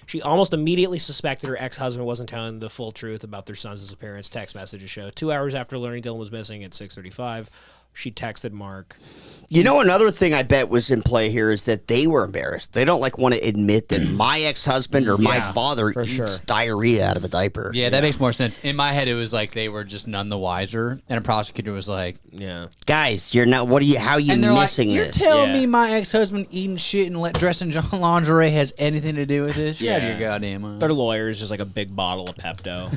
She almost immediately suspected her ex-husband wasn't telling the full truth about their son's disappearance, text messages show. 2 hours after learning Dylan was missing at 6:35, she texted Mark. You know, another thing I bet was in play here is that they were embarrassed. They don't want to admit that my ex-husband or my father eats diarrhea out of a diaper. Yeah, that makes more sense. In my head, it was like they were just none the wiser, and a prosecutor was like, "Yeah, guys, you're not. How are you missing this? You're telling me my ex-husband eating shit and dressing lingerie has anything to do with this? Yeah, your goddamn mind." Their lawyer is just like a big bottle of Pepto.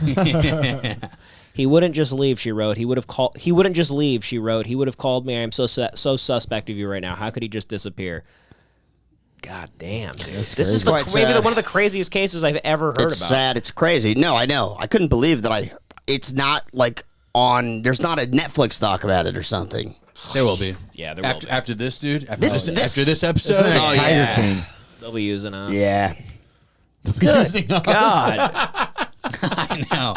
He wouldn't just leave, she wrote. He wouldn't just leave, she wrote. He would have called me. I am so suspect of you right now. How could he just disappear? God damn, dude. This is maybe one of the craziest cases I've ever heard about. It's sad. It's crazy. No, I know. I couldn't believe that it's not like there's not a Netflix doc about it or something. There will be. Yeah, there will be. After this, dude. After This this episode. Tiger King. They'll be using us. Yeah. Good God. I know.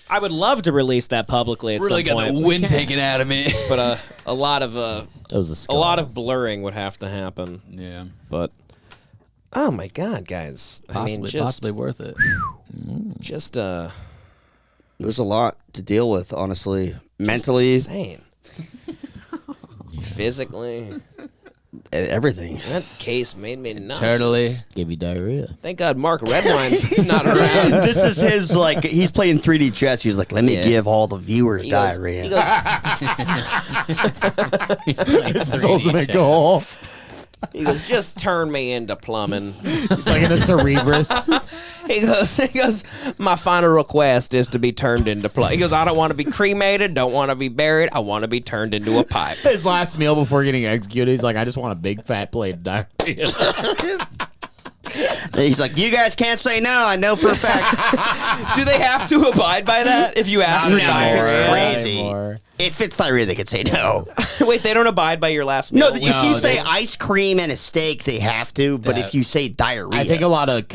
I would love to release that publicly at really some point. Got the wind taken out of me. But a lot of that was a lot of blurring would have to happen. Yeah. But oh my God, guys! Possibly worth it. Just there's a lot to deal with, honestly, mentally, insane, physically. Everything. That case made me nauseous. Totally. Gave you diarrhea. Thank God Mark Redwine's not around. This is his, he's playing 3D chess. He's like, let me give all the viewers diarrhea. It's his ultimate goal. He goes, just turn me into plumbing. He's like in a Cerebrus. He goes, my final request is to be turned into plumbing. He goes, I don't want to be cremated, don't want to be buried, I want to be turned into a pipe. His last meal before getting executed, he's like, I just want a big fat plate of diarrhea. He's like, you guys can't say no. I know for a fact. Do they have to abide by that if you ask for If it's diarrhea? crazy. If it's diarrhea, they could say no. Wait, they don't abide by your last meal? No, if you say ice cream and a steak, they have to. But if you say diarrhea, I think a lot of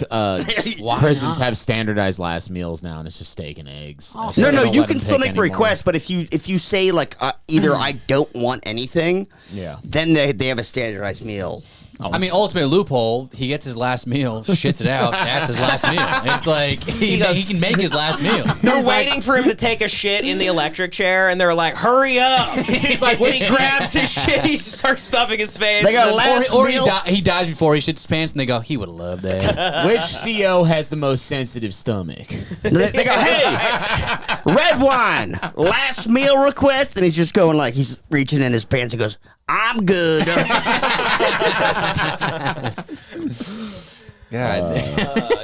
prisons have standardized last meals now, and it's just steak and eggs. no, They don't you let can them still pick make a anymore. request. But if you say like either I don't want anything, Yeah. then they have a standardized meal. I mean, ultimate loophole. He gets his last meal, shits it out. That's his last meal. It's like he can make his last meal. They're waiting for him to take a shit in the electric chair, and they're like, "Hurry up!" He's like, when he grabs his shit, he starts stuffing his face. They got last or meal. he dies before he shits his pants, and they go, he would have loved that. Which CO has the most sensitive stomach? They go, hey, red wine, last meal request, and he's just going like he's reaching in his pants and goes, I'm good. God.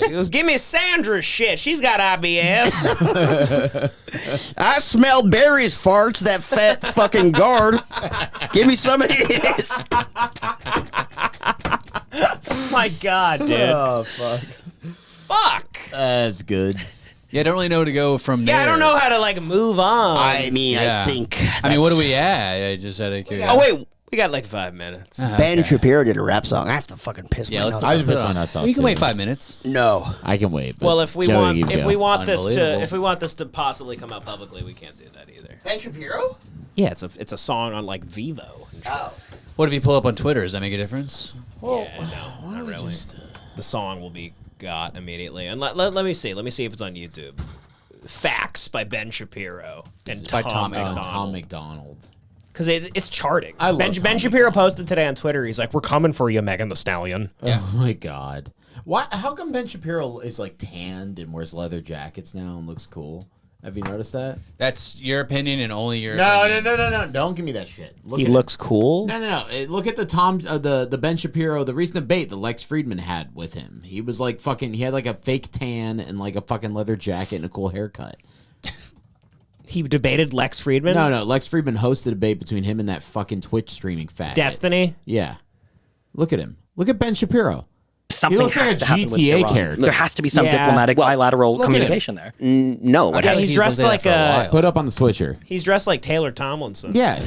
He goes, "Give me Sandra's shit. She's got IBS." I smell Barry's farts, that fat fucking guard. Give me some of his. Oh my God, dude. Oh, fuck. Fuck. That's good. Yeah, I don't really know where to go from there. Yeah, I don't know how to like move on. I mean, Yeah. I think. I mean, what are we at? I just had a curiosity. Oh wait, we got like 5 minutes. Ben Shapiro did a rap song. I have to fucking piss Yeah, my let's nuts. I just put it pissed my on. nuts off. Well, you can too. wait 5 minutes. No. I can wait. but Well, if we Joey, want you if go. we want this Unbelievable. to possibly come out publicly, we can't do that either. Ben Shapiro? Yeah, it's a song on like Vivo. Oh. What if you pull up on Twitter? Does that make a difference? Well, No, not really. The song will be got immediately. And let me see. Let me see if it's on YouTube. Facts by Ben Shapiro and By Tom Tom McDonald. McDonald. Because it's charting. I love Ben Tom Shapiro McDonald. posted today on Twitter. He's like, "We're coming for you, Megan the Stallion." Yeah. Oh my God. Why? How come Ben Shapiro is like tanned and wears leather jackets now and looks cool? Have you noticed that? That's your opinion and only your No. opinion. Don't give me that shit. Look He at looks cool. No. Look at the Ben Shapiro, the recent debate that Lex Friedman had with him. He was like fucking. He had like a fake tan and like a fucking leather jacket and a cool haircut. He debated Lex Friedman. No. Lex Friedman hosted a debate between him and that fucking Twitch streaming fat. Destiny. Yeah. Look at him. Look at Ben Shapiro. Something He looks like has a to happen with GTA Iran. character. There has to be some Yeah. diplomatic bilateral look at him. communication there. No, it Yeah, has to he's He's dressed lived like there for a a. while. Put up on the switcher. He's dressed like Taylor Tomlinson. Yeah.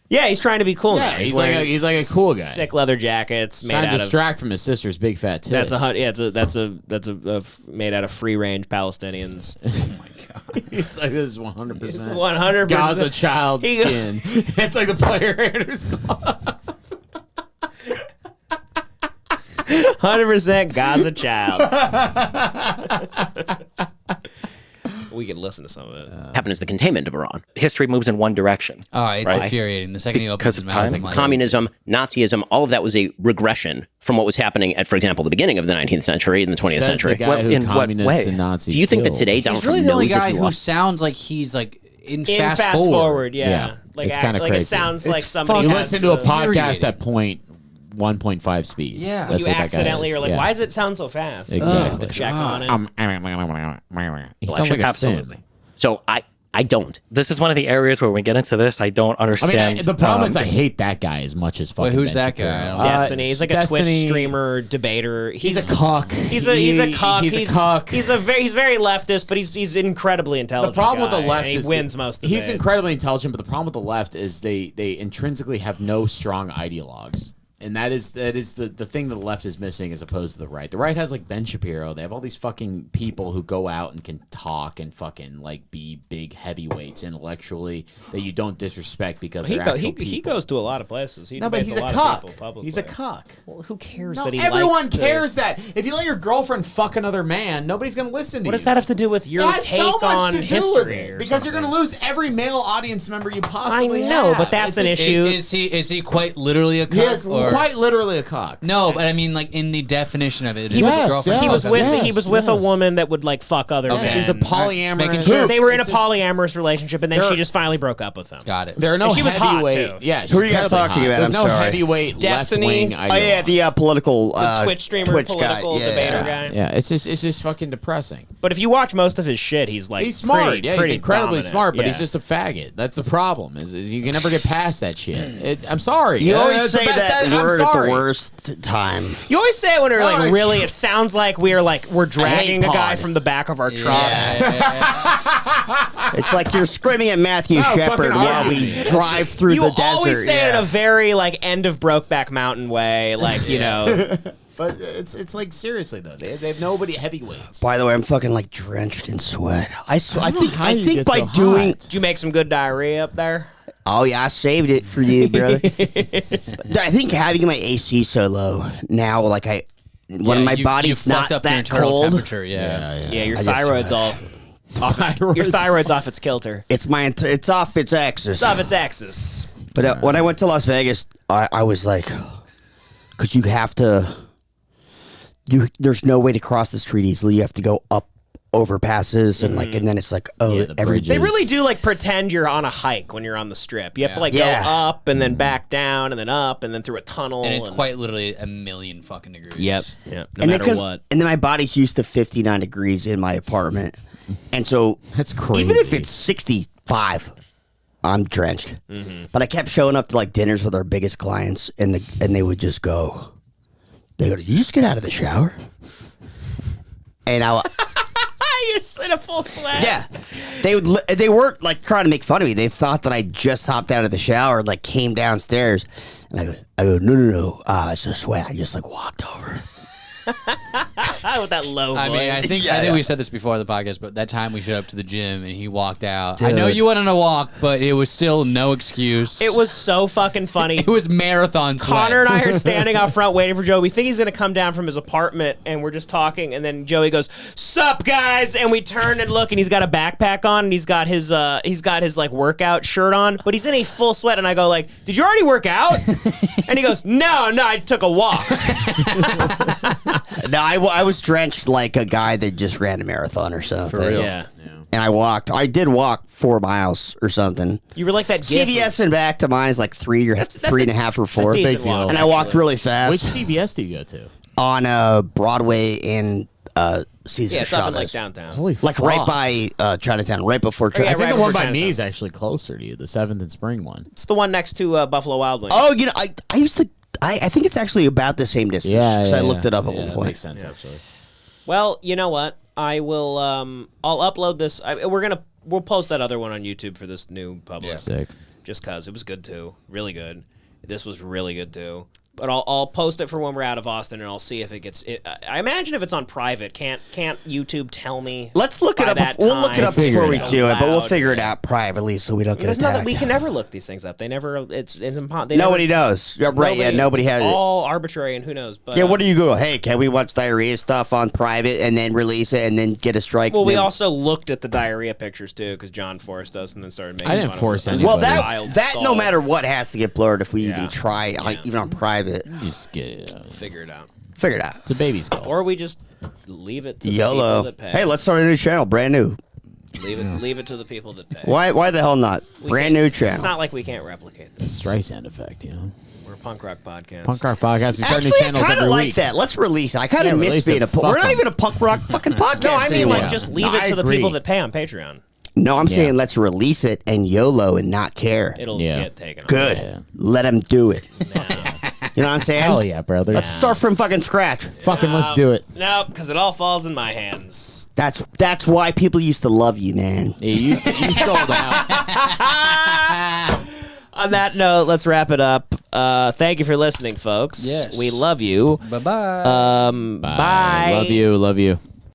Yeah, he's trying to be cool. Yeah, now. he's like a cool guy. Sick leather jackets made Trying out to of. distract from his sister's big fat tits. That's made out of free range Palestinians. He's like, this is 100%. 100%. Gaza child He- skin. It's like the player haters club. 100% Gaza child. We could listen to some of it. happen is the containment of Iran. History moves in one direction. Oh, it's Right. infuriating. The second he opens Because his of mouth, time, I'm like, communism, Nazism, all of that was a regression from what was happening at, for example, the beginning of the 19th century and the 20th Says century. the guy who in what communists way? and Nazis Do you think that killed. today Donald he's really Trump the only knows that guy he who lost? sounds like he's like in In fast forward. yeah. Like, it's kinda like crazy. it sounds It's like somebody. You has listen to a the- podcast at 1.5 speed. Yeah. That's You what that guy accidentally is. are like, Yeah. why does it sound so fast? Exactly. To check on it. He Well, sounds like a absolutely. sim. So I don't. This is one of the areas where when we get into this, I don't I understand. mean, the problem is I hate that guy as much as fucking who's Ben that guy? Shapiro. I don't know. Destiny. He's like a Destiny- Twitch streamer, debater. He's a cuck. He's a cuck. He's a cuck. He's very leftist, but he's incredibly The intelligent. problem with the guy, left and he is wins most. He's debates. incredibly intelligent, but the problem with the left is they intrinsically have no strong ideologues. And that is the thing that the left is missing as opposed to the right. The right has like Ben Shapiro. They have all these fucking people who go out and can talk and fucking like be big heavyweights intellectually that you don't disrespect because they're actual people. He goes to a lot of places. He No, but debates he's a lot of cuck. people publicly. He's a cuck. Well, who cares No, that he everyone likes to- cares that. If you let your girlfriend fuck another man, nobody's gonna listen to you. What does that have to do with your It has take so much on to do history? with it or because you're something? going to lose every male audience member you possibly I know, have. but that's It's an just- issue. Is he quite literally a cuck? He has or quite literally a cock. No, but I mean, like in the definition of it, He was- girlfriend. He was with a woman that would like fuck other men. He was a polyamorous. Sure. They were in a polyamorous relationship, and then she just finally broke up with him. Got it. There are no And she was hot, heavyweight. too. Yeah, Who are you guys talking about? There's I'm no sorry. heavyweight Destiny. left-wing. Oh yeah, the political The Twitch streamer, political debater guy. Yeah, it's just fucking depressing. But if you watch most of his shit, he's like He's smart. Pretty, He's pretty incredibly dominant. smart, but Yeah. he's just a faggot. That's the problem. Is you can never get past that shit. I'm sorry. You always That's the say best- that I'm word at sorry. the worst time. You always say it when we're No, like it's really. true. It sounds like we're dragging a guy pod. from the back of our truck. It's like you're screaming at Matthew No, Shepard fucking while argue we me. drive through You the desert. always say it in yeah. a very like end of Brokeback Mountain way, like you know. But it's like seriously though, they have nobody heavyweights. By the way, I'm fucking like drenched in sweat. I don't know how think you get by so doing. hot. Did you make some good diarrhea up there? Oh yeah, I saved it for you, brother. I think having my AC so low now, like when my body's you not fucked up your that internal cold. temperature. Yeah. Yeah, your I just- thyroid's all. Your thyroid's off its kilter. It's it's off its axis. It's off its axis. But when I went to Las Vegas, I was like, because you have to. There's no way to cross the street easily. You have to go up overpasses and and then it's like the every bridges. They really do like pretend you're on a hike when you're on the strip. You have to like go up and then back down and then up and then through a tunnel. And it's quite literally a million fucking degrees. Yep. No and matter then, what. And then my body's used to 59 degrees in my apartment, and so That's crazy. even if it's 65, I'm drenched. But I kept showing up to like dinners with our biggest clients, and they would just go. They go, "Did you just get out of the shower?" And You're in a full sweat. yeah, they weren't like trying to make fun of me. They thought that I just hopped out of the shower and like came downstairs. And I go, no, it's a sweat. I just like walked over. With that low voice. I mean, I think we said this before on the podcast, but that time we showed up to the gym and he walked out. I know Dude. you went on a walk, but it was still no excuse. It was so fucking funny. It was marathon sweat. Connor and I are standing out front waiting for Joey. We think he's gonna come down from his apartment, and we're just talking. And then Joey goes, "Sup, guys?" And we turn and look, and he's got a backpack on, and he's got his like workout shirt on, but he's in a full sweat. And I go like, "Did you already work out?" And he goes, "No, I took a walk." No, I was drenched like a guy that just ran a marathon or something. For real. Yeah. And I did walk 4 miles or something. You were like that gif. CVS and back to mine is like 3.5 or 4. That's a decent walk, And I walked actually. really fast. Which CVS do you go to? On Broadway and Caesar Yeah, it's up in like Chavez. downtown. Holy Like fuck. right by Chinatown, right before yeah, I think right the one before by me Chinatown. is actually closer to you, the 7th and Spring one. It's the one next to Buffalo Wild Wings. Oh, you know, I used to. I think it's actually about the same distance. Yeah, because yeah, I looked yeah. it up at Yeah, one that point. makes sense actually. Well, you know what? I will. I'll upload this. We'll post that other one on YouTube for this new public. Sick. Just cause it was good too, really good. This was really good too. But I'll post it for when we're out of Austin, and I'll see if it gets. I imagine if it's on private, can't YouTube tell me? Let's look it by up. that We'll look it time up before we it's do it, but we'll allowed? figure it out privately so we don't get There's nothing. attacked. We can never look these things up. They never. It's impossible. Nobody knows. Yeah, right? Yeah, nobody has it. All arbitrary, and who knows? But Yeah, what do you go? Hey, can we watch diarrhea stuff on private and then release it and then get a strike? Well, we Then- also looked at the diarrhea pictures too, because John forced us, and then started making. I didn't fun force of us. anybody. Well, Wild that no stall. matter what has to get blurred if we Yeah. even try, even on private. Just get Figure it out, Figure it out. it's a baby skull. or we just leave it to the YOLO. people that pay. Hey, let's start a new channel, brand new. leave it to the people that pay. Why the hell not? We Brand can't- new It's channel. not like we can't replicate this. Streisand effect, you know. We're a punk rock podcast. Punk rock podcast. We start new Actually, I channels kind every of like week. that. Let's release it. I kind Yeah, of miss release being it. We're Fuck not 'em. even a punk rock fucking podcast. No, I mean anymore. like just leave No, it to I the agree. people that pay on Patreon. No, I'm Yeah. saying let's release it and YOLO and not care. It'll Yeah. get taken. Good. Yeah. Let them do it. You know what I'm saying? Hell yeah, brother. Let's start from fucking scratch. Fucking let's do it. No, because it all falls in my hands. That's why people used to love you, man. Yeah, you sold out. On that note, let's wrap it up. Thank you for listening, folks. Yes. We love you. Bye-bye. Bye. Love you. Love you.